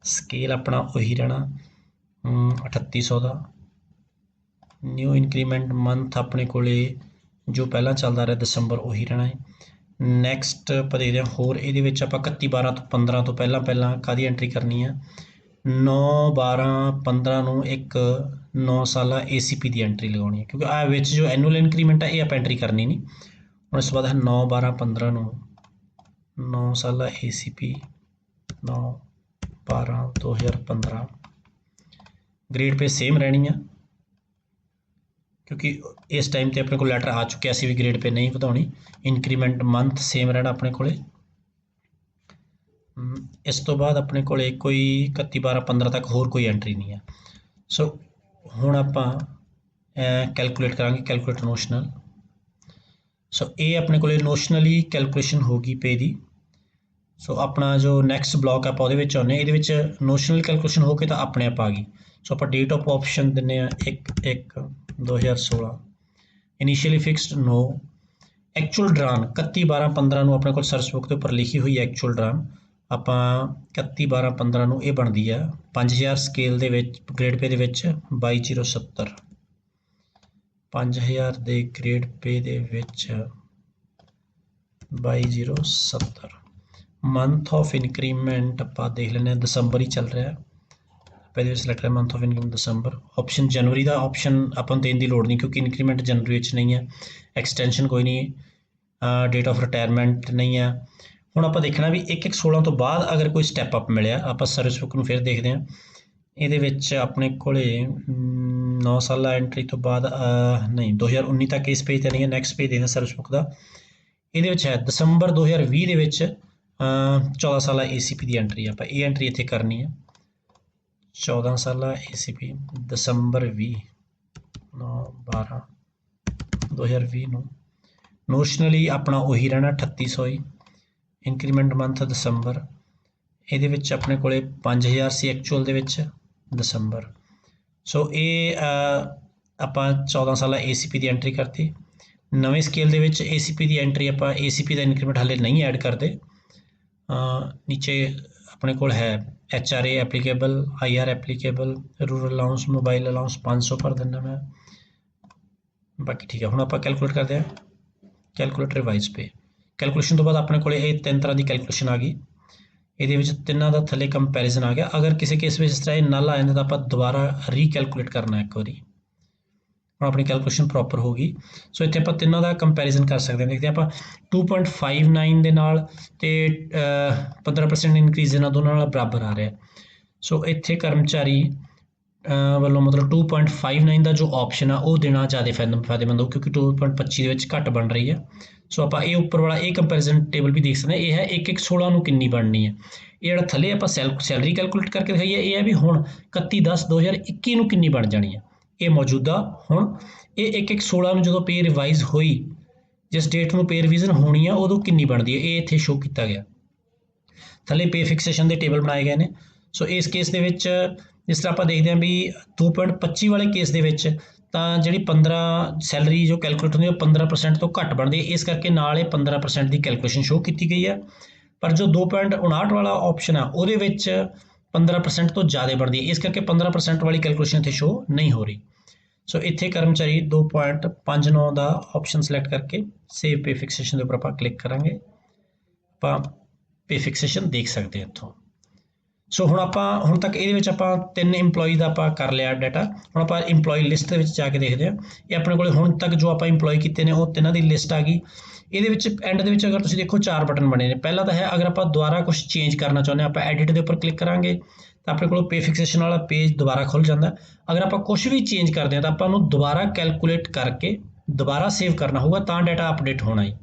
स्केल अपना वही रहना 3800 का। न्यू इंक्रीमेंट मंथ अपने को जो पहला चलता रहा दिसंबर वही रहना है। नैक्सट आप देखते हैं होर ये 31/12 तो 15 तो पहला कादी एंट्री करनी है 9/12/15 एक 9 साला ACP की एंट्री लगानी है, क्योंकि विच जो एनुअल इंक्रीमेंट है ये आप एंट्री करनी नहीं। और इस बाद है 9/12/15 9 साला ACP 9/12/2015। ग्रेड पे सेम रहनी है, क्योंकि इस टाइम पे अपने को लैटर आ चुके असी भी ग्रेड पे नहीं ਵਧਾਉਣੀ। इंक्रीमेंट मंथ सेम रहना अपने को। इस तो बाद अपने को कोई 31/12/15 तक होर कोई एंट्री नहीं है। सो हुण आपां कैलकुलेट करांगे, कैलकुलेट नोशनल। ਸੋ ਇਹ ਆਪਣੇ ਕੋਲੇ ਨੋਸ਼ਨਲੀ ਕੈਲਕੂਲੇਸ਼ਨ ਹੋਗੀ ਪੇ ਦੀ। ਸੋ ਆਪਣਾ ਜੋ ਨੈਕਸਟ ਬਲੌਕ ਆਪਾਂ ਉਹਦੇ ਵਿੱਚ ਆਉਂਦੇ, ਇਹਦੇ ਵਿੱਚ ਨੋਸ਼ਨਲ ਕੈਲਕੂਲੇਸ਼ਨ ਹੋ ਕੇ ਤਾਂ ਆਪਣੇ ਆਪ ਆ ਗਈ। ਸੋ ਆਪਾਂ ਡੇਟ ਆਫ ਆਪਸ਼ਨ ਦਿੰਦੇ ਹਾਂ 1/1/2016, ਇਨੀਸ਼ੀਅਲੀ ਫਿਕਸਡ ਨੋ, ਐਕਚੁਅਲ ਡਰਾਨ 31/12/15 ਨੂੰ ਆਪਣੇ ਕੋਲ ਸਰਚ ਬੁੱਕ ਦੇ ਉੱਪਰ ਲਿਖੀ ਹੋਈ ਹੈ ਐਕਚੁਅਲ ਡਰਾਨ, ਆਪਾਂ 31/12/15 ਨੂੰ ਇਹ ਬਣਦੀ ਹੈ 5000 ਸਕੇਲ ਦੇ ਵਿੱਚ ਗ੍ਰੇਡ ਪੇ ਦੇ ਵਿੱਚ 22070, 5000 ਦੇ ਗ੍ਰੇਡ ਪੇ ਦੇ ਵਿੱਚ 22070। ਮੰਥ ਆਫ ਇਨਕਰੀਮੈਂਟ ਆਪਾਂ ਦੇਖ ਲੈਂਦੇ ਹਾਂ, ਦਸੰਬਰ ਹੀ ਚੱਲ ਰਿਹਾ, ਪਹਿਲੇ ਵਿੱਚ select month of income December. Option January the option ਆਪਾਂ ਨੂੰ ਦੇਣ ਦੀ ਲੋੜ ਨਹੀਂ ਕਿਉਂਕਿ ਇਨਕਰੀਮੈਂਟ ਜਨਵਰੀ ਵਿੱਚ ਨਹੀਂ ਹੈ, ਐਕਸਟੈਂਸ਼ਨ ਕੋਈ ਨਹੀਂ, ਡੇਟ ਆਫ ਰਿਟਾਇਰਮੈਂਟ ਨਹੀਂ ਹੈ। ਹੁਣ ਆਪਾਂ ਦੇਖਣਾ ਵੀ 1/1/16 ਤੋਂ ਬਾਅਦ ਅਗਰ ਕੋਈ ਸਟੈਪ ਅਪ ਮਿਲਿਆ, ਆਪਾਂ ਸਰਵਿਸ ਬੁੱਕ ਨੂੰ ਫਿਰ ਦੇਖਦੇ ਹਾਂ। ਇਹਦੇ ਵਿੱਚ ਆਪਣੇ ਕੋਲੇ 9 ਸਾਲਾ ਐਂਟਰੀ ਤੋਂ ਬਾਅਦ ਨਹੀਂ 2019 ਤੱਕ ਇਸ ਪੇਜ 'ਤੇ ਨਹੀਂ ਹੈ, ਨੈਕਸਟ ਪੇਜ ਦੇਖਦੇ ਸਰਵਿਸ ਬੁੱਕ ਦਾ। ਇਹਦੇ ਵਿੱਚ ਹੈ ਦਸੰਬਰ 2020 ਦੇ ਵਿੱਚ 14 ਸਾਲਾ ACP ਦੀ ਐਂਟਰੀ, ਆਪਾਂ ਇਹ ਐਂਟਰੀ ਇੱਥੇ ਕਰਨੀ ਹੈ। 14 ਸਾਲਾ ACP ਦਸੰਬਰ 20 ਨੂੰ ਨੋਸ਼ਨਲੀ ਆਪਣਾ ਉਹੀ ਰਹਿਣਾ 3800 ਹੀ, ਇਨਕਰੀਮੈਂਟ ਮੰਥ ਦਸੰਬਰ। ਇਹਦੇ ਵਿੱਚ ਆਪਣੇ ਕੋਲੇ 5000 ਸੀ ਐਕਚੁਅਲ ਦੇ ਵਿੱਚ ਦਸੰਬਰ। ਸੋ ਇਹ ਆਪਾਂ 14 ਸਾਲਾ ACP ਦੀ ਐਂਟਰੀ ਕਰਤੀ। ਨਵੇਂ ਸਕੇਲ ਦੇ ਵਿੱਚ ACP ਦੀ ਐਂਟਰੀ ਆਪਾਂ ACP ਦਾ ਇਨਕਰੀਮੈਂਟ ਹਾਲੇ ਨਹੀਂ ਐਡ ਕਰਦੇ। ਨੀਚੇ ਆਪਣੇ ਕੋਲ ਹੈ HRA applicable, IR applicable, rural allowance, mobile allowance 500 ਭਰ ਦਿੰਦਾ ਮੈਂ, ਬਾਕੀ ਠੀਕ ਹੈ। ਹੁਣ ਆਪਾਂ ਕੈਲਕੂਲੇਟ ਕਰਦੇ ਹਾਂ, ਕੈਲਕੂਲੇਟ ਰਿਵਾਈਜ਼ ਪੇ। ਕੈਲਕੂਲੇਸ਼ਨ ਤੋਂ ਬਾਅਦ ਆਪਣੇ ਕੋਲ ਇਹ 3 ਤਰ੍ਹਾਂ ਦੀ ਕੈਲਕੂਲੇਸ਼ਨ ਆ ਗਈ, ਇਹਦੇ ਵਿੱਚ ਤਿੰਨਾਂ ਦਾ ਥੱਲੇ ਕੰਪੈਰੀਜ਼ਨ ਆ ਗਿਆ। ਅਗਰ ਕਿਸੇ ਕੇਸ ਵਿੱਚ ਇਸ ਤਰ੍ਹਾਂ ਇਹ ਨਲ ਆ ਜਾਂਦਾ ਤਾਂ ਆਪਾਂ ਦੁਬਾਰਾ ਰੀਕੈਲਕੂਲੇਟ ਕਰਨਾ ਇੱਕ ਵਾਰੀ। ਹੁਣ ਆਪਣੀ ਕੈਲਕੂਲੇਸ਼ਨ ਪ੍ਰੋਪਰ ਹੋ ਗਈ। ਸੋ ਇੱਥੇ ਆਪਾਂ ਤਿੰਨਾਂ ਦਾ ਕੰਪੈਰੀਜ਼ਨ ਕਰ ਸਕਦੇ ਹਾਂ। ਦੇਖਦੇ ਆਪਾਂ 2.59 ਦੇ ਨਾਲ ਤੇ 15% ਇਨਕਰੀਜ਼ ਦੇ ਨਾਲ ਦੋਨਾਂ ਨਾਲ ਬਰਾਬਰ ਆ ਰਿਹਾ। ਸੋ ਇੱਥੇ ਕਰਮਚਾਰੀ ਵੱਲੋਂ ਮਤਲਬ 2.59 ਦਾ ਜੋ ਆਪਸ਼ਨ ਆ ਉਹ ਦੇਣਾ ਜ਼ਿਆਦਾ ਫਾਇਦੇਮੰਦ ਹੋ, ਕਿਉਂਕਿ 2.25 ਦੇ ਵਿੱਚ ਘੱਟ ਬਣ ਰਹੀ ਹੈ। ਸੋ ਆਪਾਂ ਇਹ ਉੱਪਰ ਵਾਲਾ ਇਹ ਕੰਪੈਰੀਜ਼ਨ ਟੇਬਲ ਵੀ ਦੇਖ ਸਕਦੇ ਹਾਂ। ਇਹ ਹੈ 1/1/16 ਨੂੰ ਕਿੰਨੀ ਬਣਨੀ ਹੈ। ਇਹ ਜਿਹੜਾ ਥੱਲੇ ਆਪਾਂ ਸੈਲਰੀ ਕੈਲਕੂਲੇਟ ਕਰਕੇ ਦਿਖਾਈ ਹੈ, ਇਹ ਹੈ ਵੀ ਹੁਣ 31/10/2021 ਨੂੰ ਕਿੰਨੀ ਬਣ ਜਾਣੀ ਹੈ। ਇਹ ਮੌਜੂਦਾ ਹੁਣ ਇਹ 1/1/16 ਨੂੰ ਜਦੋਂ ਪੇ ਰਿਵਾਈਜ਼ ਹੋਈ, ਜਿਸ ਡੇਟ ਨੂੰ ਪੇ ਰਿਵੀਜ਼ਨ ਹੋਣੀ ਆ ਉਦੋਂ ਕਿੰਨੀ ਬਣਦੀ ਹੈ, ਇਹ ਇੱਥੇ ਸ਼ੋ ਕੀਤਾ ਗਿਆ। ਥੱਲੇ ਪੇ ਫਿਕਸੇਸ਼ਨ ਦੇ ਟੇਬਲ ਬਣਾਏ ਗਏ ਨੇ। ਸੋ ਇਸ ਕੇਸ ਦੇ ਵਿੱਚ ਜਿਸ ਤਰ੍ਹਾਂ ਆਪਾਂ ਦੇਖਦੇ ਹਾਂ ਵੀ 2.25 ਵਾਲੇ ਕੇਸ ਦੇ ਵਿੱਚ ਤਾਂ ਜਿਹੜੀ 15 ਸੈਲਰੀ ਜੋ ਕੈਲਕੂਲੇਟ ਹੁੰਦੀ ਹੈ ਉਹ 15% ਤੋਂ ਘੱਟ ਬਣਦੀ ਹੈ, ਇਸ ਕਰਕੇ ਨਾਲ ਇਹ 15% ਦੀ ਕੈਲਕੂਲੇਸ਼ਨ ਸ਼ੋ ਕੀਤੀ ਗਈ ਹੈ। ਪਰ ਜੋ 2.59 ਵਾਲਾ ਆਪਸ਼ਨ ਆ ਉਹਦੇ ਵਿੱਚ 15% ਤੋਂ ਜ਼ਿਆਦਾ ਬਣਦੀ ਹੈ, ਇਸ ਕਰਕੇ 15% ਵਾਲੀ ਕੈਲਕੂਲੇਸ਼ਨ ਇੱਥੇ ਸ਼ੋ ਨਹੀਂ ਹੋ ਰਹੀ। ਸੋ ਇੱਥੇ ਕਰਮਚਾਰੀ 2.59 ਦਾ ਆਪਸ਼ਨ ਸਿਲੈਕਟ ਕਰਕੇ ਸੇਵ ਪੇ ਫਿਕਸੇਸ਼ਨ ਦੇ ਉੱਪਰ ਆਪਾਂ ਕਲਿੱਕ ਕਰਾਂਗੇ, ਆਪਾਂ ਪੇ ਫਿਕਸੇਸ਼ਨ ਦੇਖ ਸਕਦੇ ਹਾਂ ਇੱਥੋਂ। ਸੋ ਹੁਣ ਤੱਕ ਇਹਦੇ ਵਿੱਚ ਆਪਾਂ 3 EMPLOYE ਦਾ ਆਪਾਂ ਕਰ ਲਿਆ ਡਾਟਾ। ਹੁਣ ਆਪਾਂ EMPLOYE ਲਿਸਟ ਦੇ ਵਿੱਚ ਜਾ ਕੇ ਦੇਖਦੇ ਹਾਂ। ਇਹ ਆਪਣੇ ਕੋਲੇ ਹੁਣ ਤੱਕ ਜੋ ਆਪਾਂ EMPLOYE ਕੀਤੇ ਨੇ ਉਹ ਤਿੰਨਾਂ ਦੀ ਲਿਸਟ ਆ ਗਈ। ਇਹਦੇ ਵਿੱਚ ਐਂਡ ਦੇ ਵਿੱਚ ਅਗਰ ਤੁਸੀਂ ਦੇਖੋ 4 ਬਟਨ ਬਣੇ ਨੇ। ਪਹਿਲਾ ਤਾਂ ਹੈ ਅਗਰ ਆਪਾਂ ਦੁਬਾਰਾ ਕੁਝ ਚੇਂਜ ਕਰਨਾ ਚਾਹੁੰਦੇ ਹਾਂ, ਆਪਾਂ ਐਡਿਟ ਦੇ ਉੱਪਰ ਕਲਿੱਕ ਕਰਾਂਗੇ ਤਾਂ ਆਪਣੇ ਕੋਲ ਪੇ ਫਿਕਸੇਸ਼ਨ ਵਾਲਾ ਪੇਜ ਦੁਬਾਰਾ ਖੁੱਲ ਜਾਂਦਾ। ਅਗਰ ਆਪਾਂ ਕੁਝ ਵੀ ਚੇਂਜ ਕਰਦੇ ਹਾਂ ਤਾਂ ਆਪਾਂ ਉਹਨੂੰ ਦੁਬਾਰਾ ਕੈਲਕੂਲੇਟ ਕਰਕੇ ਦੁਬਾਰਾ ਸੇਵ ਕਰਨਾ ਹੋਊਗਾ ਤਾਂ ਡਾਟਾ ਅਪਡੇਟ ਹੋਣਾ ਹੈ।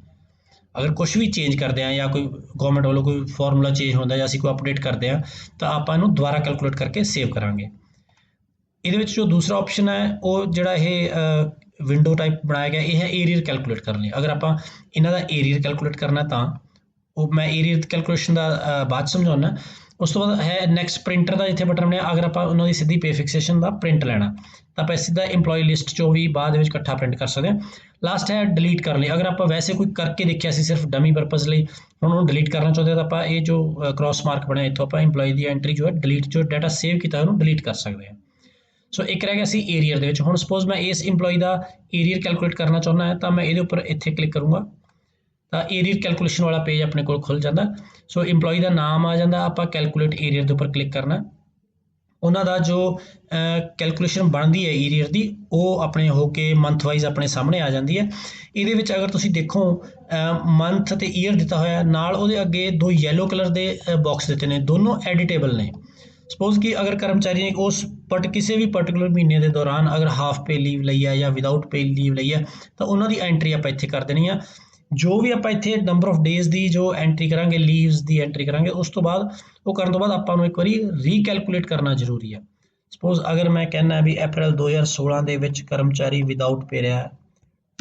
ਅਗਰ ਕੁਝ ਵੀ ਚੇਂਜ ਕਰਦੇ ਹਾਂ ਜਾਂ ਕੋਈ ਗਵਰਨਮੈਂਟ ਵੱਲੋਂ ਕੋਈ ਫਾਰਮੂਲਾ ਚੇਂਜ ਹੁੰਦਾ ਜਾਂ ਅਸੀਂ ਕੋਈ ਅਪਡੇਟ ਕਰਦੇ ਹਾਂ ਤਾਂ ਆਪਾਂ ਇਹਨੂੰ ਦੁਬਾਰਾ ਕੈਲਕੂਲੇਟ ਕਰਕੇ ਸੇਵ ਕਰਾਂਗੇ। ਇਹਦੇ ਵਿੱਚ ਜੋ ਦੂਸਰਾ ਆਪਸ਼ਨ ਹੈ ਉਹ ਜਿਹੜਾ ਇਹ ਵਿੰਡੋ ਟਾਈਪ ਬਣਾਇਆ ਗਿਆ, ਇਹ ਹੈ ਏਰੀਅਰ ਕੈਲਕੂਲੇਟ ਕਰਨ ਲਈ। ਅਗਰ ਆਪਾਂ ਇਹਨਾਂ ਦਾ ਏਰੀਅਰ ਕੈਲਕੂਲੇਟ ਕਰਨਾ ਤਾਂ ਉਹ ਮੈਂ ਏਰੀਅਰ ਕੈਲਕੂਲੇਸ਼ਨ ਦਾ ਬਾਅਦ ਸਮਝਾਉਣਾ। ਉਸ ਤੋਂ ਬਾਅਦ ਹੈ ਨੈਕਸਟ ਪ੍ਰਿੰਟਰ ਦਾ ਇੱਥੇ ਬਟਨ ਬਣਿਆ। ਅਗਰ ਆਪਾਂ ਉਹਨਾਂ ਦੀ ਸਿੱਧੀ ਪੇ ਫਿਕਸੇਸ਼ਨ ਦਾ ਪ੍ਰਿੰਟ ਲੈਣਾ ਤਾਂ ਆਪਾਂ ਸਿੱਧਾ EMPLOYE ਲਿਸਟ 'ਚੋਂ ਵੀ ਬਾਅਦ ਵਿੱਚ ਇਕੱਠਾ ਪ੍ਰਿੰਟ ਕਰ ਸਕਦੇ ਹਾਂ। ਲਾਸਟ ਹੈ ਡਿਲੀਟ ਕਰਨ ਲਈ। ਅਗਰ ਆਪਾਂ ਵੈਸੇ ਕੋਈ ਕਰਕੇ ਦੇਖਿਆ ਸੀ ਸਿਰਫ ਡਮੀ ਪਰਪਸ ਲਈ, ਹੁਣ ਉਹਨੂੰ ਡਿਲੀਟ ਕਰਨਾ ਚਾਹੁੰਦੇ ਤਾਂ ਆਪਾਂ ਇਹ ਜੋ ਕ੍ਰੋਸ ਮਾਰਕ ਬਣਿਆ ਇੱਥੋਂ ਆਪਾਂ EMPLOYE ਦੀ ਐਂਟਰੀ ਜੋ ਹੈ ਡਿਲੀਟ, ਜੋ ਡਾਟਾ ਸੇਵ ਕੀਤਾ ਉਹਨੂੰ ਡਿਲੀਟ ਕਰ ਸਕਦੇ ਹਾਂ। ਸੋ ਇੱਕ ਰਹਿ ਗਿਆ ਸੀ ਏਰੀਅਰ ਦੇ ਵਿੱਚ। ਹੁਣ ਸਪੋਜ਼ ਮੈਂ ਇਸ EMPLOYE ਦਾ ਏਰੀਅਰ ਕੈਲਕੂਲੇਟ ਕਰਨਾ ਚਾਹੁੰਦਾ ਹਾਂ ਤਾਂ ਮੈਂ ਇਹਦੇ ਉੱਪਰ ਇੱਥੇ ਕਲਿੱਕ ਕਰੂੰਗਾ ਤਾਂ ਏਰੀਅਰ ਕੈਲਕੂਲੇਸ਼ਨ ਵਾਲਾ ਪੇਜ ਆਪਣੇ ਕੋਲ ਖੁੱਲ ਜਾਂਦਾ। ਸੋ EMPLOYE ਦਾ ਨਾਮ ਆ ਜਾਂਦਾ, ਆਪਾਂ ਕੈਲਕੂਲੇਟ ਏਰੀਅਰ ਦੇ ਉੱਪਰ ਕਲਿੱਕ ਕਰਨਾ। ਉਹਨਾਂ ਦਾ ਜੋ ਕੈਲਕੂਲੇਸ਼ਨ ਬਣਦੀ ਹੈ ਏਰੀਅਰ ਦੀ ਉਹ ਆਪਣੇ ਹੋ ਕੇ ਮੰਥ ਵਾਈਜ਼ ਆਪਣੇ ਸਾਹਮਣੇ ਆ ਜਾਂਦੀ ਹੈ। ਇਹਦੇ ਵਿੱਚ ਅਗਰ ਤੁਸੀਂ ਦੇਖੋ ਮੰਥ ਅਤੇ ਈਅਰ ਦਿੱਤਾ ਹੋਇਆ, ਨਾਲ ਉਹਦੇ ਅੱਗੇ 2 ਯੈਲੋ ਕਲਰ ਦੇ ਬਾਕਸ ਦਿੱਤੇ ਨੇ, ਦੋਨੋਂ ਐਡੀਟੇਬਲ ਨੇ। ਸਪੋਜ਼ ਕਿ ਅਗਰ ਕਰਮਚਾਰੀ ਨੇ ਉਸ ਕਿਸੇ ਵੀ ਪਰਟੀਕੂਲਰ ਮਹੀਨੇ ਦੇ ਦੌਰਾਨ ਅਗਰ ਹਾਫ ਪੇ ਲੀਵ ਲਈ ਹੈ ਜਾਂ ਵਿਦਾਊਟ ਪੇ ਲੀਵ ਲਈ ਹੈ ਤਾਂ ਉਹਨਾਂ ਦੀ ਐਂਟਰੀ ਆਪਾਂ ਇੱਥੇ ਕਰ ਦੇਣੀ ਆ। ਜੋ ਵੀ ਆਪਾਂ ਇੱਥੇ ਨੰਬਰ ਆਫ ਡੇਜ਼ ਦੀ ਜੋ ਐਂਟਰੀ ਕਰਾਂਗੇ, ਲੀਵਸ ਦੀ ਐਂਟਰੀ ਕਰਾਂਗੇ, ਉਸ ਤੋਂ ਬਾਅਦ ਉਹ ਕਰਨ ਤੋਂ ਬਾਅਦ ਆਪਾਂ ਨੂੰ ਇੱਕ ਵਾਰੀ ਰੀਕੈਲਕੂਲੇਟ ਕਰਨਾ ਜ਼ਰੂਰੀ ਹੈ। ਸਪੋਜ਼ ਅਗਰ ਮੈਂ ਕਹਿੰਦਾ ਵੀ April 2016 ਦੇ ਵਿੱਚ ਕਰਮਚਾਰੀ ਵਿਦਾਊਟ ਪੇ ਰਿਹਾ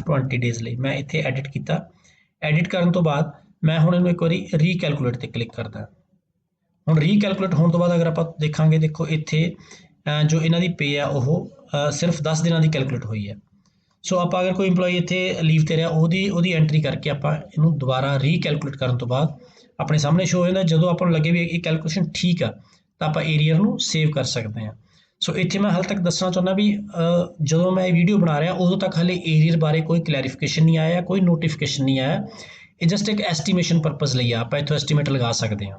20 ਡੇਜ਼ ਲਈ ਮੈਂ ਇੱਥੇ ਐਡਿਟ ਕੀਤਾ। ਐਡਿਟ ਕਰਨ ਤੋਂ ਬਾਅਦ ਮੈਂ ਹੁਣ ਇਹਨੂੰ ਇੱਕ ਵਾਰੀ ਰੀਕੈਲਕੂਲੇਟ ਤੇ ਕਲਿੱਕ ਕਰਦਾ। ਹੁਣ ਰੀਕੈਲਕੂਲੇਟ ਹੋਣ ਤੋਂ ਬਾਅਦ ਅਗਰ ਆਪਾਂ ਦੇਖਾਂਗੇ, ਦੇਖੋ ਇੱਥੇ ਜੋ ਇਹਨਾਂ ਦੀ ਪੇ ਆ ਉਹ ਸਿਰਫ 10 ਦਿਨਾਂ ਦੀ ਕੈਲਕੂਲੇਟ ਹੋਈ ਹੈ। ਸੋ ਆਪਾਂ ਅਗਰ ਕੋਈ ਇੰਪਲੋਈ ਇੱਥੇ ਲੀਵ ਤੇ ਰਿਹਾ ਉਹਦੀ ਐਂਟਰੀ ਕਰਕੇ ਆਪਾਂ ਇਹਨੂੰ ਦੁਬਾਰਾ ਰੀਕੈਲਕੂਲੇਟ ਕਰਨ ਤੋਂ ਬਾਅਦ ਆਪਣੇ ਸਾਹਮਣੇ ਸ਼ੋ ਹੋ ਜਾਂਦਾ। ਜਦੋਂ ਆਪਾਂ ਨੂੰ ਲੱਗੇ ਵੀ ਇਹ ਕੈਲਕੂਲੇਸ਼ਨ ਠੀਕ ਆ ਤਾਂ ਆਪਾਂ ਏਰੀਅਰ ਨੂੰ ਸੇਵ ਕਰ ਸਕਦੇ ਹਾਂ। ਸੋ ਇੱਥੇ ਮੈਂ ਹਾਲੇ ਤੱਕ ਦੱਸਣਾ ਚਾਹੁੰਦਾ ਵੀ ਜਦੋਂ ਮੈਂ ਇਹ ਵੀਡੀਓ ਬਣਾ ਰਿਹਾ ਉਦੋਂ ਤੱਕ ਹਾਲੇ ਏਰੀਅਰ ਬਾਰੇ ਕੋਈ ਕਲੈਰੀਫਿਕੇਸ਼ਨ ਨਹੀਂ ਆਇਆ, ਕੋਈ ਨੋਟੀਫਿਕੇਸ਼ਨ ਨਹੀਂ ਆਇਆ। ਇਹ ਜਸਟ ਇੱਕ ਐਸਟੀਮੇਸ਼ਨ ਪਰਪਸ ਲਈ ਆ, ਆਪਾਂ ਇੱਥੋਂ ਐਸਟੀਮੇਟ ਲਗਾ ਸਕਦੇ ਹਾਂ।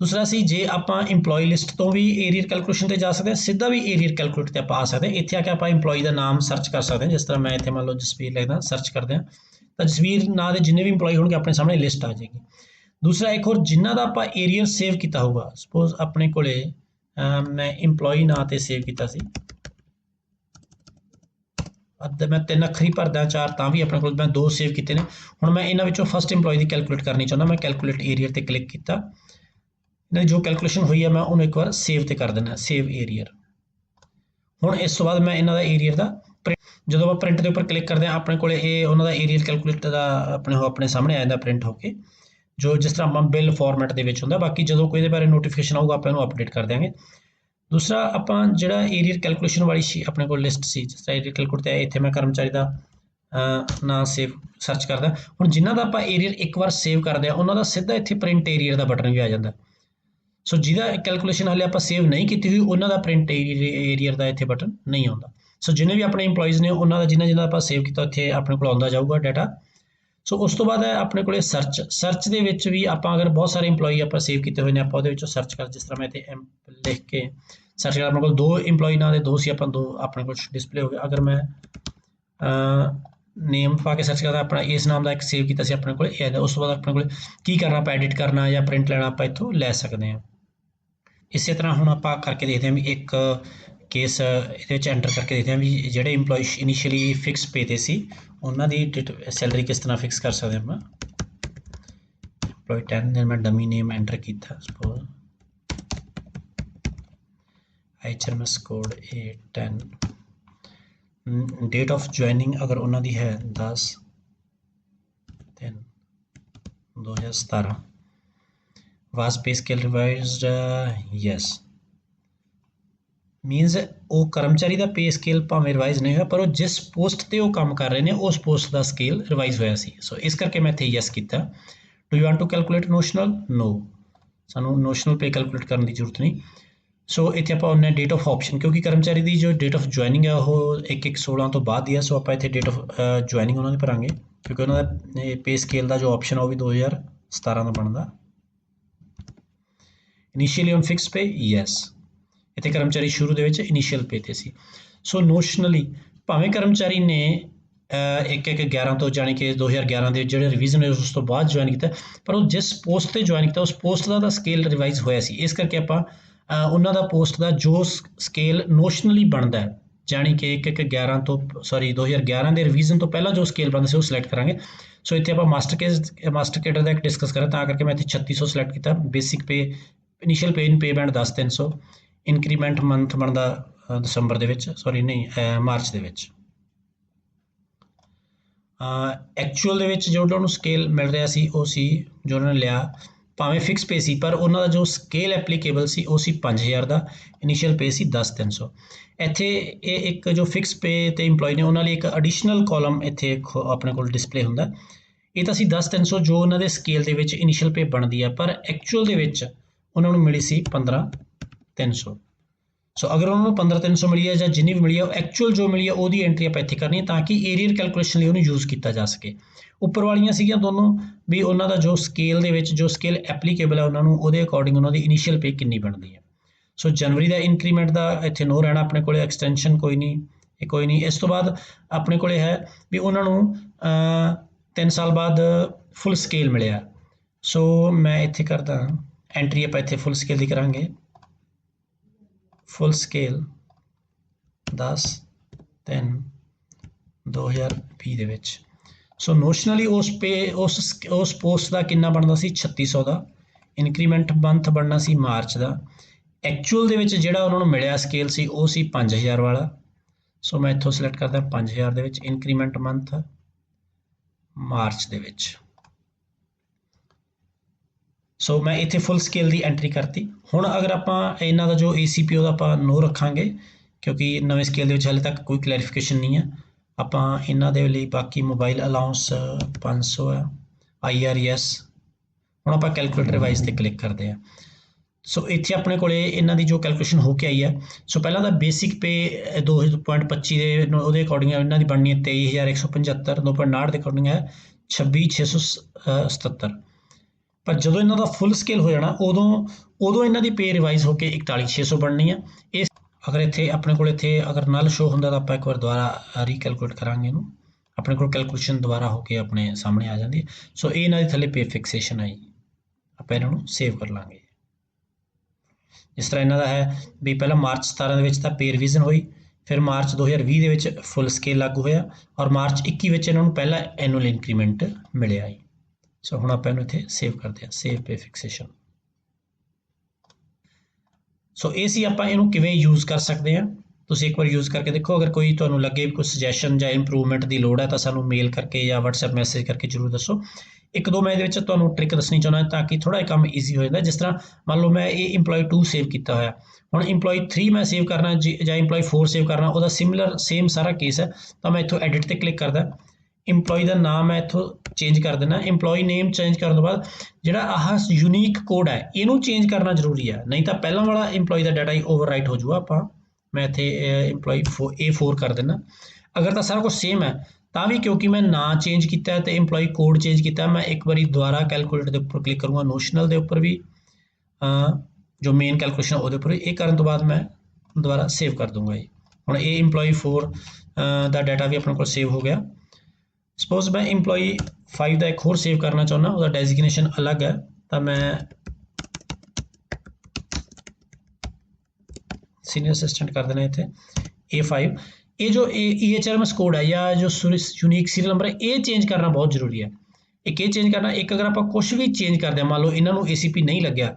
ਦੂਸਰਾ ਸੀ ਜੇ ਆਪਾਂ ਇੰਪਲੋਈ ਲਿਸਟ ਤੋਂ ਵੀ ਏਰੀਅਰ ਕੈਲਕੂਲੇਸ਼ਨ ਤੇ ਜਾ ਸਕਦੇ ਹਾਂ, ਸਿੱਧਾ ਵੀ ਏਰੀਅਰ ਕੈਲਕੂਲੇਟ ਤੇ ਆਪਾਂ ਆ ਸਕਦੇ ਹਾਂ। ਇੱਥੇ ਆ ਕੇ ਆਪਾਂ ਇੰਪਲੋਈ ਦਾ ਨਾਮ ਸਰਚ ਕਰ ਸਕਦੇ ਹਾਂ। ਜਿਸ ਤਰ੍ਹਾਂ ਮੈਂ ਇੱਥੇ ਮੰਨ ਲਓ ਜਸਵੀਰ ਲਿਖਦਾ, ਸਰਚ ਕਰਦੇ ਹਾਂ ਤਾਂ ਜਸਵੀਰ ਨਾਂ ਦੇ ਜਿੰਨੇ ਵੀ ਇੰਪਲੋਈ ਹੋਣਗੇ ਆਪਣੇ ਸਾਹਮਣੇ ਲਿਸਟ ਆ ਜਾਏਗੀ। ਦੂਸਰਾ ਇੱਕ ਹੋਰ ਜਿਨ੍ਹਾਂ ਦਾ ਆਪਾਂ ਏਰੀਅਰ ਸੇਵ ਕੀਤਾ ਹੋਊਗਾ, ਸਪੋਜ਼ ਆਪਣੇ ਕੋਲੇ ਮੈਂ ਇੰਪਲੋਈ ਨਾਂ ਤੇ ਸੇਵ ਕੀਤਾ ਸੀ, ਮੈਂ 3 ਅੱਖਰ ਹੀ ਭਰਦਾ 4 ਤਾਂ ਵੀ ਆਪਣੇ ਕੋਲ ਮੈਂ 2 ਸੇਵ ਕੀਤੇ ਨੇ। ਹੁਣ ਮੈਂ ਇਹਨਾਂ ਵਿੱਚੋਂ ਫਸਟ ਇੰਪਲੋਈ ਦੀ ਕੈਲਕੂਲੇਟ ਕਰਨੀ ਚਾਹੁੰਦਾ। ਮੈਂ ਕੈਲਕੂਲੇਟ ਏਰੀਅਰ ਤੇ ਕਲਿੱਕ ਕੀਤਾ, ਜੋ ਕੈਲਕੂਲੇਸ਼ਨ ਹੋਈ ਹੈ ਮੈਂ ਉਹਨੂੰ ਇੱਕ ਵਾਰ ਸੇਵ ਤੇ ਕਰ ਦੇਣਾ, ਸੇਵ ਏਰੀਅਰ। ਹੁਣ ਇਸ ਤੋਂ ਬਾਅਦ ਮੈਂ ਇਹਨਾਂ ਦਾ ਏਰੀਅਰ ਦਾ ਜਦੋਂ ਆਪਾਂ ਪ੍ਰਿੰਟ ਦੇ ਉੱਪਰ ਕਲਿੱਕ ਕਰਦੇ ਹਾਂ ਆਪਣੇ ਕੋਲੇ ਇਹ ਉਹਨਾਂ ਦਾ ਏਰੀਅਰ ਕੈਲਕੂਲੇਟ ਦਾ ਆਪਣੇ ਸਾਹਮਣੇ ਆ ਜਾਂਦਾ ਪ੍ਰਿੰਟ ਹੋ ਕੇ, ਜੋ ਜਿਸ ਤਰ੍ਹਾਂ ਆਪਾਂ ਬਿੱਲ ਫਾਰਮੈਟ ਦੇ ਵਿੱਚ ਹੁੰਦਾ। ਬਾਕੀ ਜਦੋਂ ਕੋਈ ਇਹਦੇ ਬਾਰੇ ਨੋਟੀਫਿਕੇਸ਼ਨ ਆਊਗਾ ਆਪਾਂ ਇਹਨੂੰ ਅਪਡੇਟ ਕਰ ਦਿਆਂਗੇ। ਦੂਸਰਾ ਆਪਾਂ ਜਿਹੜਾ ਏਰੀਅਰ ਕੈਲਕੂਲੇਸ਼ਨ ਵਾਲੀ ਆਪਣੇ ਕੋਲ ਲਿਸਟ ਸੀ, ਜਿਸ ਤਰ੍ਹਾਂ ਏਰੀਅਰ ਕੈਲਕੂਲੇਟ ਤੇ ਇੱਥੇ ਮੈਂ ਕਰਮਚਾਰੀ ਦਾ ਨਾਂ ਸੇਵ ਸਰਚ ਕਰਦਾ। ਹੁਣ ਜਿਨ੍ਹਾਂ ਦਾ ਆਪਾਂ ਏਰੀਅਰ ਇੱਕ ਵਾਰ ਸੇਵ ਕਰਦੇ ਆ ਉਹਨਾਂ ਦਾ ਸਿੱਧਾ ਇੱਥੇ ਪ੍ਰਿੰਟ ਏਰੀਅਰ ਦਾ ਬਟਨ ਵੀ ਆ ਜਾਂਦਾ। ਸੋ ਜਿਹਦਾ ਕੈਲਕੂਲੇਸ਼ਨ ਹਾਲੇ ਆਪਾਂ ਸੇਵ ਨਹੀਂ ਕੀਤੀ ਹੋਈ ਉਹਨਾਂ ਦਾ ਪ੍ਰਿੰਟ ਏਰੀਅਰ ਦਾ ਇੱਥੇ ਬਟਨ ਨਹੀਂ ਆਉਂਦਾ। ਸੋ ਜਿੰਨੇ ਵੀ ਆਪਣੇ ਇੰਪਲੋਈਜ਼ ਨੇ ਉਹਨਾਂ ਦਾ ਜਿਨ੍ਹਾਂ ਆਪਾਂ ਸੇਵ ਕੀਤਾ ਇੱਥੇ ਆਪਣੇ ਕੋਲ ਆਉਂਦਾ ਜਾਊਗਾ ਡਾਟਾ। ਸੋ ਉਸ ਤੋਂ ਬਾਅਦ ਹੈ ਆਪਣੇ ਕੋਲੇ ਸਰਚ ਦੇ ਵਿੱਚ ਵੀ ਆਪਾਂ ਅਗਰ ਬਹੁਤ ਸਾਰੇ ਇੰਪਲੋਈ ਆਪਾਂ ਸੇਵ ਕੀਤੇ ਹੋਏ ਨੇ ਆਪਾਂ ਉਹਦੇ ਵਿੱਚੋਂ ਸਰਚ ਕਰ, ਜਿਸ ਤਰ੍ਹਾਂ ਮੈਂ ਇੱਥੇ ਲਿਖ ਕੇ ਸਰਚ ਕਰ, ਆਪਣੇ ਕੋਲ 2 ਇੰਪਲੋਈ ਨਾਂ ਦੇ 2 ਸੀ, ਆਪਾਂ 2 ਆਪਣੇ ਕੋਲ ਡਿਸਪਲੇ ਹੋ ਗਏ। ਅਗਰ ਮੈਂ ਨੇਮ ਪਾ ਕੇ ਸਰਚ ਕਰਦਾ, ਆਪਣਾ ਇਸ ਨਾਮ ਦਾ ਇੱਕ ਸੇਵ ਕੀਤਾ ਸੀ ਆਪਣੇ ਕੋਲ ਇਹ ਆਉਂਦਾ। ਉਸ ਤੋਂ ਬਾਅਦ ਆਪਣੇ ਕੋਲ ਕੀ ਕਰਨਾ, ਆਪਾਂ ਐਡਿਟ ਕਰਨਾ ਜਾਂ ਪ੍ਰਿੰਟ ਲੈਣਾ ਆਪਾਂ ਇੱਥੋਂ ਲੈ ਸਕਦੇ ਹਾਂ। ਇਸੇ ਤਰ੍ਹਾਂ ਹੁਣ ਆਪਾਂ ਕਰਕੇ ਦੇਖਦੇ ਹਾਂ ਵੀ ਇੱਕ ਕੇਸ ਇਹਦੇ ਵਿੱਚ ਐਂਟਰ ਕਰਕੇ ਦੇਖਦੇ ਹਾਂ ਵੀ ਜਿਹੜੇ ਇੰਪਲੋਈ ਇਨੀਸ਼ੀਅਲੀ ਫਿਕਸ ਪੇ ਤੇ ਸੀ ਉਹਨਾਂ ਦੀ ਸੈਲਰੀ ਕਿਸ ਤਰ੍ਹਾਂ ਫਿਕਸ ਕਰ ਸਕਦੇ ਆਪਾਂ। ਇੰਪਲੋਈ 10 ਦੇ ਮੈਂ ਡਮੀ ਨੇਮ ਐਂਟਰ ਕੀਤਾ, suppose HMS code A10, date of joining अगर उन्होंने है 10/3/2017, वाज पे स्केल रिवाइज्ड, यस मीनस वो कर्मचारी का पे स्केल भावें रिवाइज नहीं होया पर वो जिस पोस्ट ते वो काम कर रहे हैं उस पोस्ट का स्केल रिवाइज होया सी। सो इस करके मैं इत्थे यस किया। Do you want to calculate notional, no, सानू नोशनल पे कैलकुलेट करने की जरूरत नहीं। सो इत्थे आपां उन्हें डेट ऑफ ऑप्शन, क्योंकि कर्मचारी की जो डेट ऑफ ज्वाइनिंग है वो 1/1/16 तो बाद ही है। सो आपां इत्थे डेट ऑफ ज्वाइनिंग उन्होंने भरांगे, क्योंकि उन्होंने पे स्केल का जो ऑप्शन है वो भी 2017 का बनता। इनीशियली ऑन फिक्स पे, यस, इत्थे कर्मचारी शुरू दे विच इनीशियल पे ते सी। सो नोशनली भावें कर्मचारी ने 1/1/11 तो जानी कि 2011 के जो रिवीजन है उस तो बाद ज्वाइन किया, पर वो जिस पोस्ट से ज्वाइन किया उस पोस्ट का स्केल रिवाइज होया सी। इस करके आपां उन्हों का पोस्ट का जो स्केल नोशनली बनता है, जानी कि 1/1/11 तो 2011 के रिवीजन तो पहला जो स्केल बनता है वो सिलेक्ट करांगे। सो इत्थे आपां मास्टर कैडर का एक डिस्कस करें तां करके मैं इत्थे 3600 सिलेक्ट किया। बेसिक पे इनीशियल पे इन पे बैंड 10/300, इंक्रीमेंट मंथ बनता दसंबर दे विच, सॉरी नहीं मार्च दे विच। एक्चुअल दे विच जो उन्होंने स्केल मिल रहा सी वो सी जो उन्होंने लिया भावें फिक्स पे सी, पर उन्होंने जो स्केल एप्लीकेबल सी वो सी 5000 का, इनीशियल पे सी 10/300। इत्थे एक जो फिक्स पे ते इंप्लॉय ने उन्होंने एक एडिशनल कॉलम इत्थे अपने कोल डिस्पले हुंदा। ये तो सी 10/300 जो उन्होंने स्केल दे विच इनीशियल पे बनती है, पर एक्चुअल दे विच उन्होंने मिली सी 15/300। सो अगर उन्होंने 15/300 मिली है या जिन्नी भी मिली है एक्चुअल जो मिली है वो एंट्री आप इत्थे करनी है ताकि एरियर कैलकुलेशन लिए उन्हें यूज़ किया जा सके। उपर वालियां सीगियां दोनों भी उन्होंने जो स्केल दे विच जो स्केल एप्लीकेबल है उन्होंने उहदे अकॉर्डिंग उन्होंने इनीशियल पे कितनी बनती है। सो जनवरी का इंक्रीमेंट का इत्थे नो रहना, अपने कोले एक्सटेंशन कोई नहीं। इस तो बाद अपने कोले है भी उन्होंने 3 साल बाद फुल स्केल मिले। सो मैं इत्थे करदा एंट्री आप इत्थे फुल स्केल की करांगे, फुल स्केल 10/3/2020 दे विच। सो नोशनली उस पोस्ट का कितना बनता सी 3600 का, इंक्रीमेंट मंथ बनना सी मार्च का, एक्चुअल दे विच जिहड़ा उन्होंने मिलिया स्केल सी वो सी 5000 वाला। ਸੋ ਮੈਂ ਇੱਥੋਂ ਸਿਲੈਕਟ ਕਰਦਾ 5000 ਦੇ ਵਿੱਚ ਇਨਕਰੀਮੈਂਟ ਮੰਥ ਮਾਰਚ ਦੇ ਵਿੱਚ। ਸੋ ਮੈਂ ਇੱਥੇ ਫੁੱਲ ਸਕੇਲ ਦੀ ਐਂਟਰੀ ਕਰਤੀ। ਹੁਣ ਅਗਰ ਆਪਾਂ ਇਹਨਾਂ ਦਾ ਜੋ ACP ਉਹਦਾ ਆਪਾਂ ਨੋ ਰੱਖਾਂਗੇ ਕਿਉਂਕਿ ਨਵੇਂ ਸਕੇਲ ਦੇ ਵਿੱਚ ਹਾਲੇ ਤੱਕ ਕੋਈ ਕਲੈਰੀਫਿਕੇਸ਼ਨ ਨਹੀਂ ਹੈ। ਆਪਾਂ ਇਹਨਾਂ ਦੇ ਲਈ ਬਾਕੀ ਮੋਬਾਈਲ ਅਲਾਊਂਸ 500 ਹੈ, IR yes। ਹੁਣ ਆਪਾਂ ਕੈਲਕੂਲੇਟਰ ਰਿਵਾਈਜ਼ ਤੇ ਕਲਿੱਕ ਕਰਦੇ ਹਾਂ। ਸੋ ਇੱਥੇ ਆਪਣੇ ਕੋਲੇ ਇਹਨਾਂ ਦੀ ਜੋ ਕੈਲਕੂਲੇਸ਼ਨ ਹੋ ਕੇ ਆਈ ਹੈ। ਸੋ ਪਹਿਲਾਂ ਤਾਂ ਬੇਸਿਕ ਪੇ 2.25 ਦੇ ਉਹਦੇ ਅਕੋਰਡਿੰਗ ਇਹਨਾਂ ਦੀ ਬਣਨੀ ਹੈ 23175, 2.59 ਦੇ ਅਕੋਰਡਿੰਗ ਹੈ 26677। ਪਰ ਜਦੋਂ ਇਹਨਾਂ ਦਾ ਫੁੱਲ ਸਕੇਲ ਹੋ ਜਾਣਾ ਉਦੋਂ ਇਹਨਾਂ ਦੀ ਪੇ ਰਿਵਾਈਜ਼ ਹੋ ਕੇ 41600 ਬਣਨੀ ਹੈ। ਇਹ ਅਗਰ ਇੱਥੇ ਆਪਣੇ ਕੋਲ ਇੱਥੇ ਅਗਰ ਨਲ ਸ਼ੋ ਹੁੰਦਾ ਤਾਂ ਆਪਾਂ ਇੱਕ ਵਾਰ ਦੁਬਾਰਾ ਰੀਕੈਲਕੂਲੇਟ ਕਰਾਂਗੇ ਇਹਨੂੰ, ਆਪਣੇ ਕੋਲ ਕੈਲਕੂਲੇਸ਼ਨ ਦੁਬਾਰਾ ਹੋ ਕੇ ਆਪਣੇ ਸਾਹਮਣੇ ਆ ਜਾਂਦੀ ਹੈ। ਸੋ ਇਹ ਇਹਨਾਂ ਦੀ ਥੱਲੇ ਪੇ ਫਿਕਸੇਸ਼ਨ ਆਈ, ਆਪਾਂ ਇਹਨਾਂ ਨੂੰ ਸੇਵ ਕਰ ਲਾਂਗੇ। ਜਿਸ ਤਰ੍ਹਾਂ ਇਹਨਾਂ ਦਾ ਹੈ ਵੀ ਪਹਿਲਾਂ ਮਾਰਚ 17 ਦੇ ਵਿੱਚ ਤਾਂ ਪੇ ਰਿਵੀਜ਼ਨ ਹੋਈ, ਫਿਰ ਮਾਰਚ 2020 ਦੇ ਵਿੱਚ ਫੁੱਲ ਸਕੇਲ ਲਾਗੂ ਹੋਇਆ ਔਰ ਮਾਰਚ 21 ਵਿੱਚ ਇਹਨਾਂ ਨੂੰ ਪਹਿਲਾ ਐਨੂਅਲ ਇਨਕਰੀਮੈਂਟ ਮਿਲਿਆ ਹੈ। ਸੋ ਹੁਣ ਆਪਾਂ ਇਹਨੂੰ ਇੱਥੇ ਸੇਵ ਕਰਦੇ ਹਾਂ, ਸੇਵ ਪੇ ਫਿਕਸੇਸ਼ਨ। ਸੋ ਇਹ ਸੀ ਆਪਾਂ ਇਹਨੂੰ ਕਿਵੇਂ ਯੂਜ਼ ਕਰ ਸਕਦੇ ਹਾਂ। ਤੁਸੀਂ ਇੱਕ ਵਾਰ ਯੂਜ਼ ਕਰਕੇ ਦੇਖੋ। ਅਗਰ ਕੋਈ ਤੁਹਾਨੂੰ ਲੱਗੇ ਕੋਈ ਸੁਜੈਸ਼ਨ ਜਾਂ ਇੰਪਰੂਵਮੈਂਟ ਦੀ ਲੋੜ ਹੈ ਤਾਂ ਸਾਨੂੰ ਮੇਲ ਕਰਕੇ ਜਾਂ WhatsApp ਮੈਸੇਜ ਕਰਕੇ ਜ਼ਰੂਰ ਦੱਸੋ। ਇੱਕ ਦੋ ਮੈਂ ਇਹਦੇ ਵਿੱਚ ਤੁਹਾਨੂੰ ਟ੍ਰਿਕ ਦੱਸਣੀ ਚਾਹੁੰਦਾ ਤਾਂ ਕਿ ਥੋੜਾ ਜਿਹਾ ਕੰਮ ਈਜ਼ੀ ਹੋ ਜਾਂਦਾ। ਜਿਸ ਤਰ੍ਹਾਂ ਮੰਨ ਲਓ ਮੈਂ ਇਹ EMPLOYEE 2 ਸੇਵ ਕੀਤਾ ਹੋਇਆ, ਹੁਣ EMPLOYEE 3 ਮੈਂ ਸੇਵ ਕਰਨਾ ਜਾਂ EMPLOYEE 4 ਸੇਵ ਕਰਨਾ, ਉਹਦਾ ਸਿਮਿਲਰ ਸੇਮ ਸਾਰਾ ਕੇਸ ਹੈ। ਤਾਂ ਮੈਂ ਇੱਥੋਂ ਐਡਿਟ ਤੇ ਕਲਿੱਕ ਕਰਦਾ, EMPLOYEE ਦਾ ਨਾਮ ਮੈਂ ਇੱਥੋਂ ਚੇਂਜ ਕਰ ਦੇਣਾ। EMPLOYEE ਨੇਮ ਚੇਂਜ ਕਰਨ ਤੋਂ ਬਾਅਦ ਜਿਹੜਾ ਆਹ ਯੂਨੀਕ ਕੋਡ ਹੈ ਇਹਨੂੰ ਚੇਂਜ ਕਰਨਾ ਜ਼ਰੂਰੀ ਹੈ, ਨਹੀਂ ਤਾਂ ਪਹਿਲਾਂ ਵਾਲਾ EMPLOYEE ਦਾ ਡਾਟਾ ਹੀ ਓਵਰਰਾਈਟ ਹੋ ਜਾਊਗਾ। ਮੈਂ ਇੱਥੇ EMPLOYEE A4 ਕਰ ਦੇਣਾ। ਅਗਰ ਤਾਂ ਸਾਰਾ ਕੁਝ ਸੇਮ ਹੈ ਤਾਂ ਵੀ ਕਿਉਂਕਿ ਮੈਂ ਨਾਂ ਚੇਂਜ ਕੀਤਾ ਤੇ EMPLOYEE ਕੋਡ ਚੇਂਜ ਕੀਤਾ, ਮੈਂ ਇੱਕ ਵਾਰੀ ਦੁਬਾਰਾ ਕੈਲਕੂਲੇਟਰ ਦੇ ਉੱਪਰ ਕਲਿੱਕ ਕਰੂੰਗਾ, ਨੋਸ਼ਨਲ ਦੇ ਉੱਪਰ ਵੀ ਜੋ ਮੇਨ ਕੈਲਕੂਲੇਸ਼ਨ ਉਹਦੇ ਉੱਪਰ ਇਹ ਕਰਨ ਤੋਂ ਬਾਅਦ ਮੈਂ ਦੁਬਾਰਾ ਸੇਵ ਕਰ ਦੂੰਗਾ ਜੀ। ਹੁਣ ਇਹ EMPLOYEE 4 ਦਾ ਡਾਟਾ ਵੀ ਆਪਣੇ ਕੋਲ ਸੇਵ ਹੋ ਗਿਆ। ਸਪੋਜ਼ ਮੈਂ EMPLOYEE 5 ਦਾ ਇੱਕ ਹੋਰ ਸੇਵ ਕਰਨਾ ਚਾਹੁੰਦਾ, ਉਹਦਾ ਡੈਜ਼ਿਗਨੇਸ਼ਨ ਅਲੱਗ ਹੈ, ਤਾਂ ਮੈਂ ਸੀਨੀਅਰ ਅਸਿਸਟੈਂਟ ਕਰ ਦੇਣਾ ਇੱਥੇ A5। ਇਹ ਜੋ EHRMS ਕੋਡ ਹੈ ਜਾਂ ਜੋ ਯੂਨੀਕ ਸੀਰੀਅਲ ਨੰਬਰ ਹੈ ਇਹ ਚੇਂਜ ਕਰਨਾ ਬਹੁਤ ਜ਼ਰੂਰੀ ਹੈ। ਇਹ ਚੇਂਜ ਕਰਨਾ, ਇੱਕ ਅਗਰ ਆਪਾਂ ਕੁਝ ਵੀ ਚੇਂਜ ਕਰਦੇ ਹਾਂ, ਮੰਨ ਲਓ ਇਹਨਾਂ ਨੂੰ ACP ਨਹੀਂ ਲੱਗਿਆ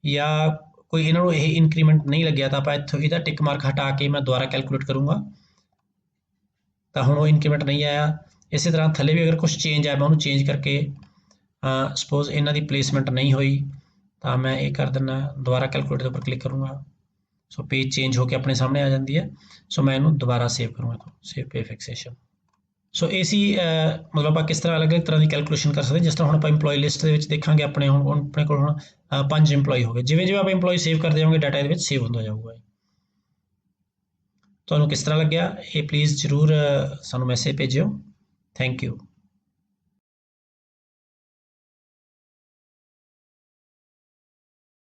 ਜਾਂ ਕੋਈ ਇਹਨਾਂ ਨੂੰ ਇਹ ਇਨਕਰੀਮੈਂਟ ਨਹੀਂ ਲੱਗਿਆ, ਤਾਂ ਆਪਾਂ ਇੱਥੋਂ ਇਹਦਾ ਟਿਕ ਮਾਰਕ ਹਟਾ ਕੇ ਮੈਂ ਦੁਬਾਰਾ ਕੈਲਕੂਲੇਟ ਕਰੂੰਗਾ ਤਾਂ ਹੁਣ ਉਹ ਇਨਕਰੀਮੈਂਟ ਨਹੀਂ ਆਇਆ। ਇਸੇ ਤਰ੍ਹਾਂ ਥੱਲੇ ਵੀ ਅਗਰ ਕੁਝ ਚੇਂਜ ਆਇਆ ਮੈਂ ਉਹਨੂੰ ਚੇਂਜ ਕਰਕੇ ਸਪੋਜ਼ ਇਹਨਾਂ ਦੀ ਪਲੇਸਮੈਂਟ ਨਹੀਂ ਹੋਈ ਤਾਂ ਮੈਂ ਇਹ ਕਰ ਦਿੰਦਾ, ਦੁਬਾਰਾ ਕੈਲਕੂਲੇਟਰ ਦੇ ਉੱਪਰ ਕਲਿੱਕ ਕਰੂੰਗਾ। ਸੋ ਪੇਜ ਚੇਂਜ ਹੋ ਕੇ ਆਪਣੇ ਸਾਹਮਣੇ ਆ ਜਾਂਦੀ ਹੈ। ਸੋ ਮੈਂ ਇਹਨੂੰ ਦੁਬਾਰਾ ਸੇਵ ਕਰੂੰਗਾ, ਸੇਵ ਪੇ ਫਿਕਸੇਸ਼ਨ। ਸੋ ਇਹ ਸੀ ਮਤਲਬ ਆਪਾਂ ਕਿਸ ਤਰ੍ਹਾਂ ਅਲੱਗ-ਅਲੱਗ ਤਰ੍ਹਾਂ ਦੀ ਕੈਲਕੂਲੇਸ਼ਨ ਕਰ ਸਕਦੇ। ਜਿਸ ਤਰ੍ਹਾਂ ਹੁਣ ਆਪਾਂ EMPLOYEE ਲਿਸਟ ਦੇ ਵਿੱਚ ਦੇਖਾਂਗੇ ਆਪਣੇ ਕੋਲ ਹੁਣ 5 EMPLOYEE ਹੋ ਗਏ। ਜਿਵੇਂ ਆਪਾਂ EMPLOYEE ਸੇਵ ਕਰਦੇ ਜਾਵਾਂਗੇ ਡਾਟਾ ਇਹਦੇ ਵਿੱਚ ਸੇਵ ਹੁੰਦਾ ਜਾਊਗਾ। ਤੁਹਾਨੂੰ ਕਿਸ ਤਰ੍ਹਾਂ ਲੱਗਿਆ ਇਹ ਪਲੀਜ਼ ਜ਼ਰੂਰ ਸਾਨੂੰ ਮੈਸੇਜ ਭੇਜਿਓ। Thank you.